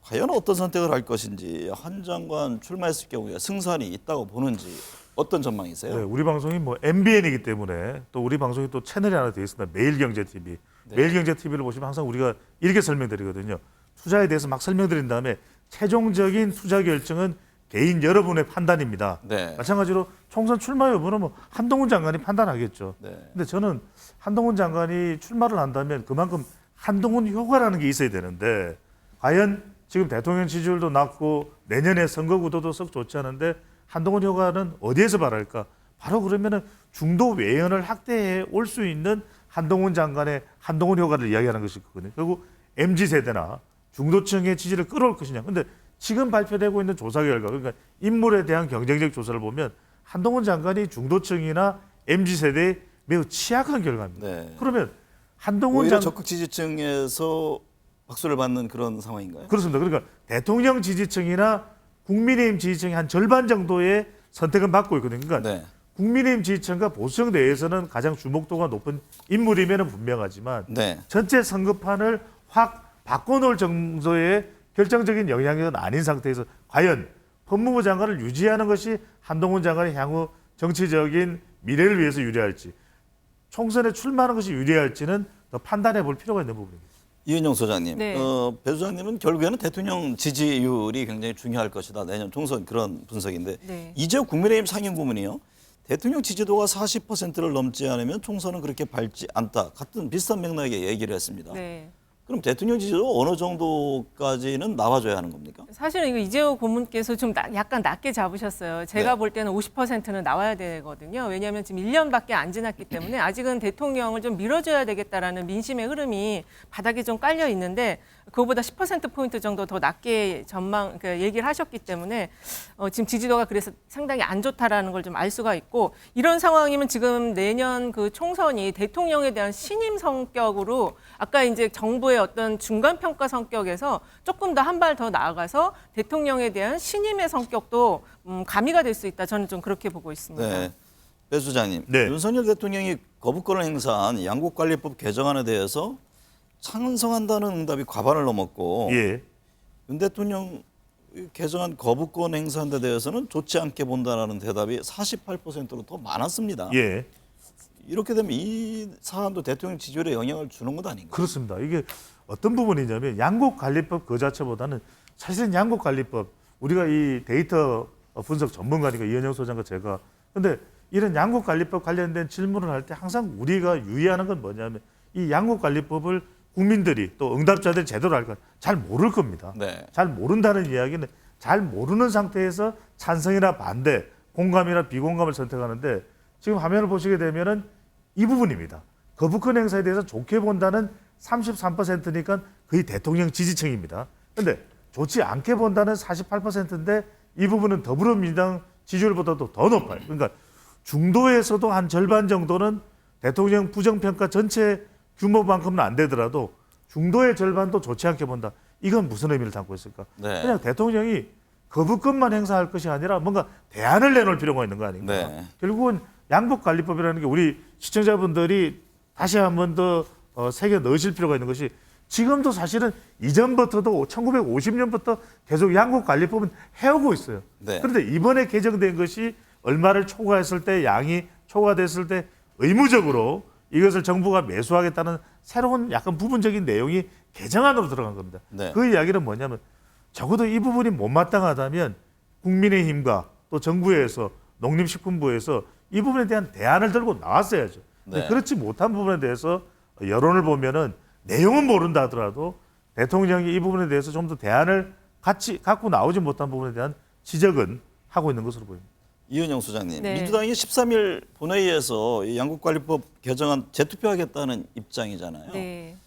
과연 어떤 선택을 할 것인지, 한 장관 출마했을 경우에 승산이 있다고 보는지 어떤 전망이세요? 네, 우리 방송이 뭐 MBN이기 때문에 또 우리 방송이 또 채널이 하나 되어 있습니다. 매일경제TV. 네. 매일경제TV를 보시면 항상 우리가 이렇게 설명드리거든요. 투자에 대해서 막 설명드린 다음에 최종적인 투자 결정은 개인 여러분의 판단입니다. 네. 마찬가지로 총선 출마 여부는 뭐 한동훈 장관이 판단하겠죠. 네. 근데 저는 한동훈 장관이 출마를 한다면 그만큼 한동훈 효과라는 게 있어야 되는데 과연 지금 대통령 지지율도 낮고 내년에 선거 구도도 썩 좋지 않은데 한동훈 효과는 어디에서 발할까? 바로 그러면은 중도 외연을 확대해 올 수 있는 한동훈 장관의 한동훈 효과를 이야기하는 것이 거거든요. 결국 MZ세대나 중도층의 지지를 끌어올 것이냐. 근데 지금 발표되고 있는 조사 결과, 그러니까 인물에 대한 경쟁적 조사를 보면 한동훈 장관이 중도층이나 MZ세대에 매우 취약한 결과입니다. 네. 그러면 한동훈 오히려 장관 적극 지지층에서 박수를 받는 그런 상황인가요? 그렇습니다. 그러니까 대통령 지지층이나 국민의힘 지지층이 한 절반 정도의 선택은 받고 있거든요. 그러니까 네. 국민의힘 지지층과 보수층 내에서는 가장 주목도가 높은 인물이면 분명하지만 네. 전체 선거판을 확 바꿔놓을 정도의 결정적인 영향력은 아닌 상태에서 과연 법무부 장관을 유지하는 것이 한동훈 장관의 향후 정치적인 미래를 위해서 유리할지 총선에 출마하는 것이 유리할지는 더 판단해 볼 필요가 있는 부분입니다. 이은영 소장님, 네. 배 소장님은 결국에는 대통령 지지율이 굉장히 중요할 것이다. 내년 총선 그런 분석인데 네. 이재호 국민의힘 상임고문이요. 대통령 지지도가 40%를 넘지 않으면 총선은 그렇게 밝지 않다. 같은 비슷한 맥락의 얘기를 했습니다. 네. 그럼 대통령 지지도 어느 정도까지는 나와줘야 하는 겁니까? 사실은 이거 이재호 고문께서 좀 약간 낮게 잡으셨어요. 제가 네. 볼 때는 50%는 나와야 되거든요. 왜냐하면 지금 1년밖에 안 지났기 때문에 아직은 대통령을 좀 밀어줘야 되겠다라는 민심의 흐름이 바닥에 좀 깔려 있는데 그거보다 10%포인트 정도 더 낮게 그러니까 얘기를 하셨기 때문에 지금 지지도가 그래서 상당히 안 좋다라는 걸 좀 알 수가 있고 이런 상황이면 지금 내년 그 총선이 대통령에 대한 신임 성격으로 아까 이제 정부의 어떤 중간 평가 성격에서 조금 더 한 발 더 나아가서 대통령에 대한 신임의 성격도 가미가 될 수 있다. 저는 좀 그렇게 보고 있습니다. 네. 배 소장님, 네. 윤석열 대통령이 거부권을 행사한 양국관리법 개정안에 대해서 찬성한다는 응답이 과반을 넘었고 예. 윤 대통령 개정안 거부권 행사한 데 대해서는 좋지 않게 본다라는 대답이 48%로 더 많았습니다. 예. 이렇게 되면 이 사안도 대통령 지지율에 영향을 주는 것 아닌가요? 그렇습니다. 이게 어떤 부분이냐면 양국관리법 그 자체보다는 사실은 양국관리법 우리가 이 데이터 분석 전문가니까 이현영 소장과 제가 근데 이런 양국관리법 관련된 질문을 할 때 항상 우리가 유의하는 건 뭐냐면 이 양국관리법을 국민들이 또 응답자들이 제대로 알까 잘 모를 겁니다. 네. 잘 모른다는 이야기는 잘 모르는 상태에서 찬성이나 반대, 공감이나 비공감을 선택하는데 지금 화면을 보시게 되면은 이 부분입니다. 거부권 행사에 대해서 좋게 본다는 33%니까 거의 대통령 지지층입니다. 그런데 좋지 않게 본다는 48%인데 이 부분은 더불어민주당 지지율보다도 더 높아요. 그러니까 중도에서도 한 절반 정도는 대통령 부정평가 전체 규모만큼은 안 되더라도 중도의 절반도 좋지 않게 본다. 이건 무슨 의미를 담고 있을까? 네. 그냥 대통령이 거부권만 행사할 것이 아니라 뭔가 대안을 내놓을 필요가 있는 거 아닌가? 네. 결국은 양국관리법이라는 게 우리 시청자분들이 다시 한 번 더 새겨 넣으실 필요가 있는 것이 지금도 사실은 이전부터도 1950년부터 계속 양국관리법은 해오고 있어요. 네. 그런데 이번에 개정된 것이 얼마를 초과했을 때 양이 초과됐을 때 의무적으로 이것을 정부가 매수하겠다는 새로운 약간 부분적인 내용이 개정안으로 들어간 겁니다. 네. 그 이야기는 뭐냐면 적어도 이 부분이 못마땅하다면 국민의힘과 또 정부에서 농림식품부에서 이 부분에 대한 대안을 들고 나왔어야죠. 근데 네. 그렇지 못한 부분에 대해서 여론을 보면은 내용은 모른다 하더라도 대통령이 이 부분에 대해서 좀 더 대안을 같이 갖고 나오지 못한 부분에 대한 지적은 하고 있는 것으로 보입니다. 이은영 소장님, 네. 민주당이 13일 본회의에서 이 양국관리법 개정안 재투표하겠다는 입장이잖아요. 네.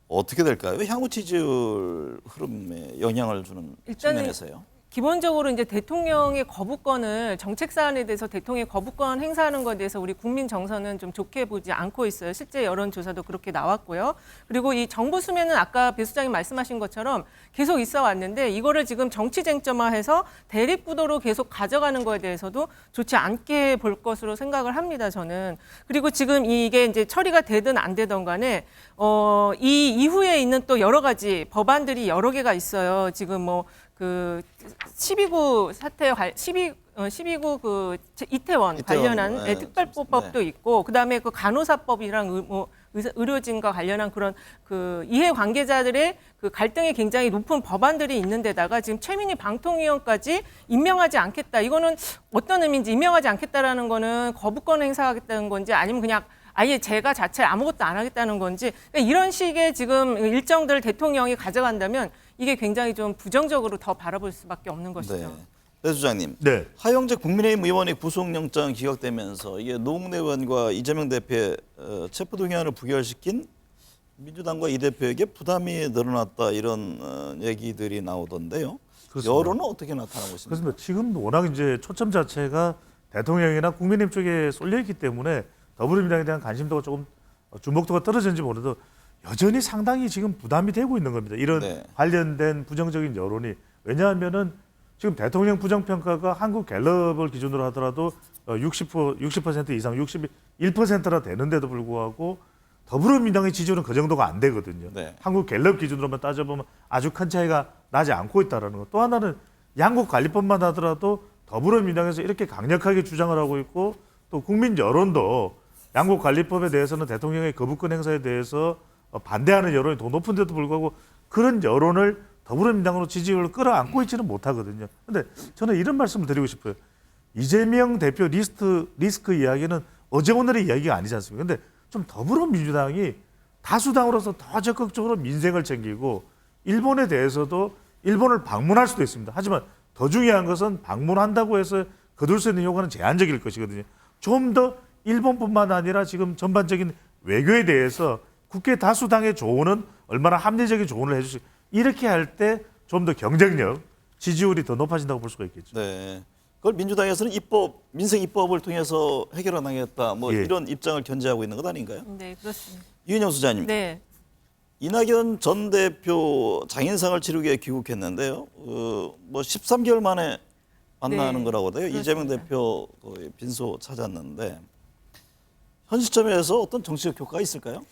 어떻게 될까요? 향후 지지율 흐름에 영향을 주는 일단은 측면에서요. 기본적으로 이제 대통령의 거부권을 정책 사안에 대해서 대통령의 거부권 행사하는 것에 대해서 우리 국민 정서는 좀 좋게 보지 않고 있어요. 실제 여론조사도 그렇게 나왔고요. 그리고 이 정부 수면은 아까 배 수장님 말씀하신 것처럼 계속 있어 왔는데 이거를 지금 정치 쟁점화해서 대립 구도로 계속 가져가는 거에 대해서도 좋지 않게 볼 것으로 생각을 합니다. 저는. 그리고 지금 이게 이제 처리가 되든 안 되든 간에 이 이후에 있는 또 여러 가지 법안들이 여러 개가 있어요. 지금 뭐 그 12구 사태 12구 그 이태원 관련한 네, 특별법도 있고 그다음에 그 간호사법이랑 의료진과 관련한 그런 그 이해 관계자들의 그 갈등이 굉장히 높은 법안들이 있는 데다가 지금 최민희 방통위원까지 임명하지 않겠다. 이거는 어떤 의미인지 임명하지 않겠다라는 거는 거부권 행사하겠다는 건지 아니면 그냥 아예 제가 자체 아무것도 안 하겠다는 건지 그러니까 이런 식의 지금 일정들을 대통령이 가져간다면 이게 굉장히 좀 부정적으로 더 바라볼 수밖에 없는 것이죠. 네. 배 수장님, 네. 하영재 국민의힘 의원의 구속영장 기각되면서 이게 노웅래 의원과 이재명 대표의 체포동의안을 부결시킨 민주당과 이 대표에게 부담이 늘어났다 이런 얘기들이 나오던데요. 그렇습니다. 여론은 어떻게 나타나고 있습니까? 그렇습니다. 지금 워낙 이제 초점 자체가 대통령이나 국민의힘 쪽에 쏠려 있기 때문에 더불어민주당에 대한 관심도가 조금 주목도가 떨어졌는지 모르도 여전히 상당히 지금 부담이 되고 있는 겁니다. 이런 네. 관련된 부정적인 여론이. 왜냐하면은 지금 대통령 부정평가가 한국 갤럽을 기준으로 하더라도 60% 이상 61%나 되는데도 불구하고 더불어민주당의 지지율은 그 정도가 안 되거든요. 네. 한국 갤럽 기준으로만 따져보면 아주 큰 차이가 나지 않고 있다는 것. 또 하나는 양국관리법만 하더라도 더불어민주당에서 이렇게 강력하게 주장을 하고 있고 또 국민 여론도 양국관리법에 대해서는 대통령의 거부권 행사에 대해서 반대하는 여론이 더 높은데도 불구하고 그런 여론을 더불어민주당으로 지지율을 끌어안고 있지는 못하거든요. 그런데 저는 이런 말씀을 드리고 싶어요. 이재명 대표 리스크 이야기는 어제 오늘의 이야기가 아니지 않습니까? 근데 좀 더불어민주당이 다수당으로서 더 적극적으로 민생을 챙기고 일본에 대해서도 일본을 방문할 수도 있습니다. 하지만 더 중요한 것은 방문한다고 해서 거둘 수 있는 효과는 제한적일 것이거든요. 좀 더 일본뿐만 아니라 지금 전반적인 외교에 대해서 국회 다수당의 조언은 얼마나 합리적인 조언을 해주시 이렇게 할 때 좀 더 경쟁력, 지지율이 더 높아진다고 볼 수가 있겠죠. 네. 그걸 민주당에서는 민생 입법을 통해서 해결해 나가겠다. 뭐 예. 이런 입장을 견지하고 있는 것 아닌가요? 네, 그렇습니다. 이은영 소장님. 네. 이낙연 전 대표 장인상을 치르기에 귀국했는데요. 뭐 13개월 만에 만나는 네, 거라고 해요. 그렇습니다. 이재명 대표 빈소 찾았는데 현 시점에서 어떤 정치적 효과가 있을까요?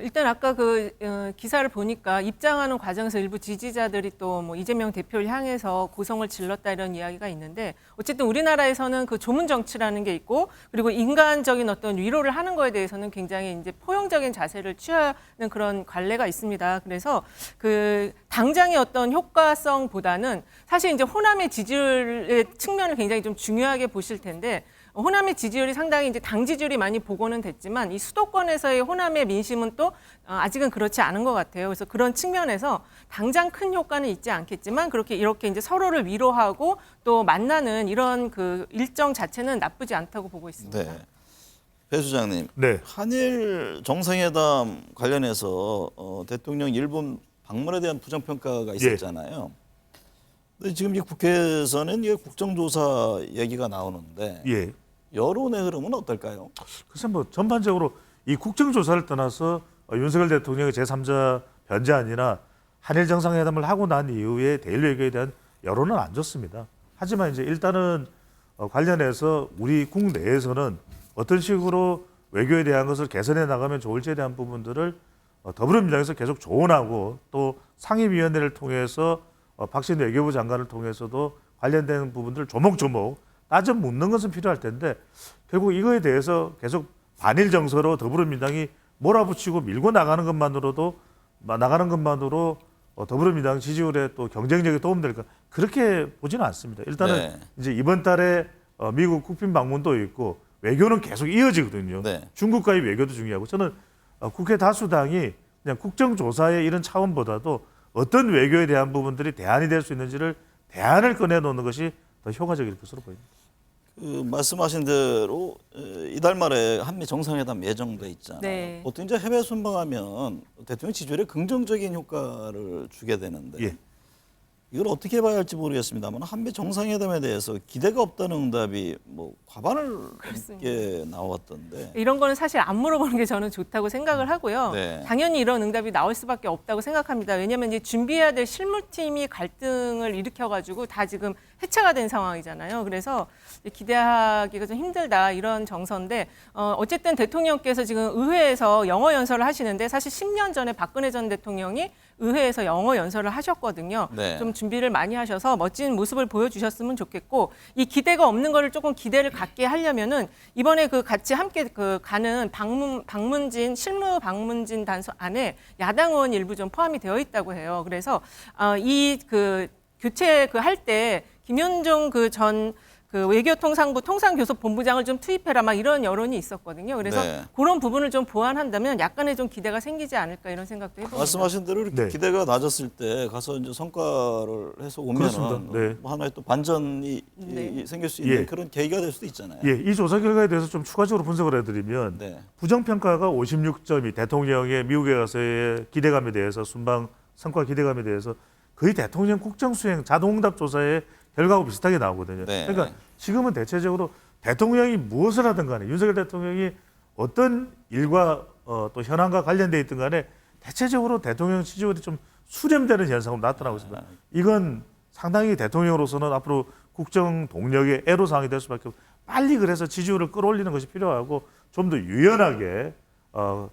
일단 아까 그 기사를 보니까 입장하는 과정에서 일부 지지자들이 또 뭐 이재명 대표를 향해서 고성을 질렀다 이런 이야기가 있는데 어쨌든 우리나라에서는 그 조문 정치라는 게 있고 그리고 인간적인 어떤 위로를 하는 거에 대해서는 굉장히 이제 포용적인 자세를 취하는 그런 관례가 있습니다. 그래서 그 당장의 어떤 효과성보다는 사실 이제 호남의 지지율의 측면을 굉장히 좀 중요하게 보실 텐데 호남의 지지율이 상당히 이제 당 지지율이 많이 복원은 됐지만 이 수도권에서의 호남의 민심은 또 아직은 그렇지 않은 것 같아요. 그래서 그런 측면에서 당장 큰 효과는 있지 않겠지만 이렇게 이제 서로를 위로하고 또 만나는 이런 그 일정 자체는 나쁘지 않다고 보고 있습니다. 네. 배 수장님. 네. 한일 정상회담 관련해서 대통령 일본 방문에 대한 부정평가가 있었잖아요. 근데 지금 이 국회에서는 이게 국정조사 얘기가 나오는데 예. 여론의 흐름은 어떨까요? 글쎄 뭐 전반적으로 이 국정조사를 떠나서 윤석열 대통령의 제3자 변제안이나 한일 정상회담을 하고 난 이후에 대일 외교에 대한 여론은 안 좋습니다. 하지만 이제 일단은 관련해서 우리 국내에서는 어떤 식으로 외교에 대한 것을 개선해 나가면 좋을지에 대한 부분들을 더불어민주당에서 계속 조언하고 또 상임위원회를 통해서 박신대 외교부 장관을 통해서도 관련된 부분들을 조목조목 따져 묻는 것은 필요할 텐데 결국 이거에 대해서 계속 반일 정서로 더불어민주당이 몰아붙이고 밀고 나가는 것만으로 더불어민주당 지지율에 또 경쟁력에 도움될까 그렇게 보지는 않습니다. 일단은 네. 이제 이번 달에 미국 국빈 방문도 있고 외교는 계속 이어지거든요. 네. 중국과의 외교도 중요하고 저는 국회 다수당이 그냥 국정조사의 이런 차원보다도 어떤 외교에 대한 부분들이 대안이 될 수 있는지를 대안을 꺼내놓는 것이 더 효과적일 것으로 보입니다. 말씀하신 대로 이달 말에 한미 정상회담 예정돼 있잖아요. 네. 보통 이제 해외 순방하면 대통령 지지율에 긍정적인 효과를 주게 되는데 예. 이걸 어떻게 봐야 할지 모르겠습니다만 한미 정상회담에 대해서 기대가 없다는 응답이 뭐 과반을 넘게 나왔던데 이런 거는 사실 안 물어보는 게 저는 좋다고 생각을 하고요. 네. 당연히 이런 응답이 나올 수밖에 없다고 생각합니다. 왜냐하면 이제 준비해야 될 실무팀이 갈등을 일으켜가지고 다 지금 해체가 된 상황이잖아요. 그래서 기대하기가 좀 힘들다 이런 정서인데 어쨌든 대통령께서 지금 의회에서 영어 연설을 하시는데 사실 10년 전에 박근혜 전 대통령이 의회에서 영어 연설을 하셨거든요. 네. 좀 준비를 많이 하셔서 멋진 모습을 보여주셨으면 좋겠고 이 기대가 없는 거를 조금 기대를 갖게 하려면은 이번에 그 같이 함께 그 가는 방문진 실무 방문진 단서 안에 야당 의원 일부 좀 포함이 되어 있다고 해요. 그래서 이 그 교체 그 할 때 김현종 그 전 그 외교통상부 통상교섭본부장을 좀 투입해라 막 이런 여론이 있었거든요. 그래서 네. 그런 부분을 좀 보완한다면 약간의 좀 기대가 생기지 않을까 이런 생각도 해봅니다. 말씀하신 대로 이렇게 네. 기대가 낮았을 때 가서 이제 성과를 해서 오면은 그렇습니다. 네. 뭐 하나의 또 반전이 네. 생길 수 있는 예. 그런 계기가 될 수도 있잖아요. 예, 이 조사 결과에 대해서 좀 추가적으로 분석을 해드리면 네. 부정평가가 56점이 대통령의 미국에 가서의 기대감에 대해서 순방 성과 기대감에 대해서 거의 대통령 국정수행 자동응답 조사의 결과하고 비슷하게 나오거든요. 네. 그러니까 지금은 대체적으로 대통령이 무엇을 하든 간에 윤석열 대통령이 어떤 일과 또 현안과 관련돼 있든 간에 대체적으로 대통령 지지율이 좀 수렴되는 현상으로 나타나고 있습니다. 이건 상당히 대통령으로서는 앞으로 국정 동력의 애로사항이 될 수밖에 없고 빨리 그래서 지지율을 끌어올리는 것이 필요하고 좀 더 유연하게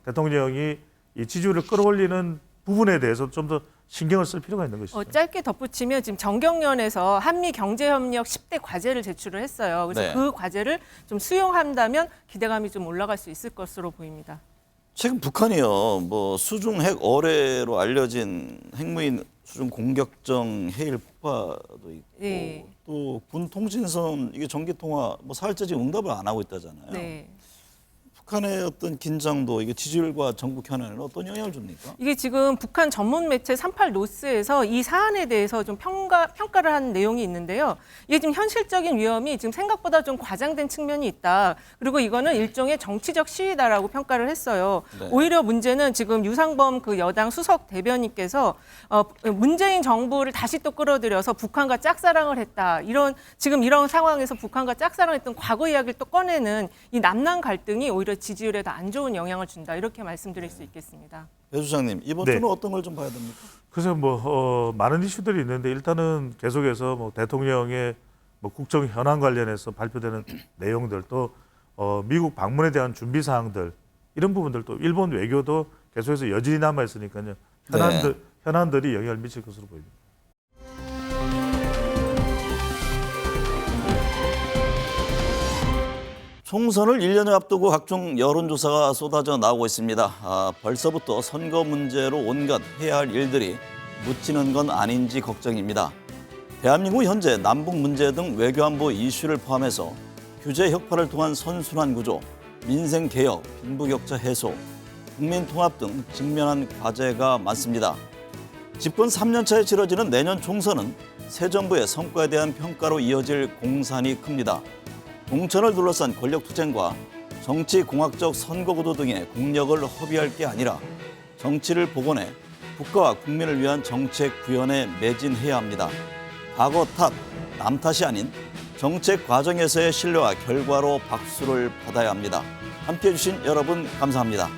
대통령이 이 지지율을 끌어올리는 부분에 대해서 좀 더 신경을 쓸 필요가 있는 것이죠. 짧게 덧붙이면 지금 정경련에서 한미 경제협력 10대 과제를 제출을 했어요. 그래서 네. 그 과제를 좀 수용한다면 기대감이 좀 올라갈 수 있을 것으로 보입니다. 최근 북한이요, 뭐 수중 핵 어뢰로 알려진 핵무인 수중 공격정 해일 폭파도 있고 네. 또 군 통신선 이게 전기 통화 뭐 사흘째 지금 응답을 안 하고 있다잖아요. 네. 북한의 어떤 긴장도 이게 지지율과 전국 현안에는 어떤 영향을 줍니까? 이게 지금 북한 전문 매체 38노스에서 이 사안에 대해서 좀 평가를 한 내용이 있는데요. 이게 지금 현실적인 위험이 지금 생각보다 좀 과장된 측면이 있다. 그리고 이거는 일종의 정치적 시위다라고 평가를 했어요. 네. 오히려 문제는 지금 유상범 그 여당 수석 대변인께서 문재인 정부를 다시 또 끌어들여서 북한과 짝사랑을 했다. 지금 이런 상황에서 북한과 짝사랑했던 과거 이야기를 또 꺼내는 이 남남 갈등이 오히려 지지율에 더 안 좋은 영향을 준다. 이렇게 말씀드릴 수 있겠습니다. 배 수장님, 이번 네. 주는 어떤 걸 좀 봐야 됩니까? 그래서 많은 이슈들이 있는데 일단은 계속해서 뭐 대통령의 뭐 국정 현안 관련해서 발표되는 내용들 또 미국 방문에 대한 준비 사항들 이런 부분들 또 일본 외교도 계속해서 여전히 남아 있으니까요. 현안들이 영향을 미칠 것으로 보입니다. 총선을 1년을 앞두고 각종 여론조사가 쏟아져 나오고 있습니다. 벌써부터 선거 문제로 온갖 해야 할 일들이 묻히는 건 아닌지 걱정입니다. 대한민국 현재 남북 문제 등 외교안보 이슈를 포함해서 규제 혁파를 통한 선순환 구조, 민생 개혁, 빈부격차 해소, 국민 통합 등 직면한 과제가 많습니다. 집권 3년차에 치러지는 내년 총선은 새 정부의 성과에 대한 평가로 이어질 공산이 큽니다. 공천을 둘러싼 권력투쟁과 정치공학적 선거구도 등의 공력을 허비할 게 아니라 정치를 복원해 국가와 국민을 위한 정책 구현에 매진해야 합니다. 과거 탓, 남 탓이 아닌 정책 과정에서의 신뢰와 결과로 박수를 받아야 합니다. 함께해 주신 여러분 감사합니다.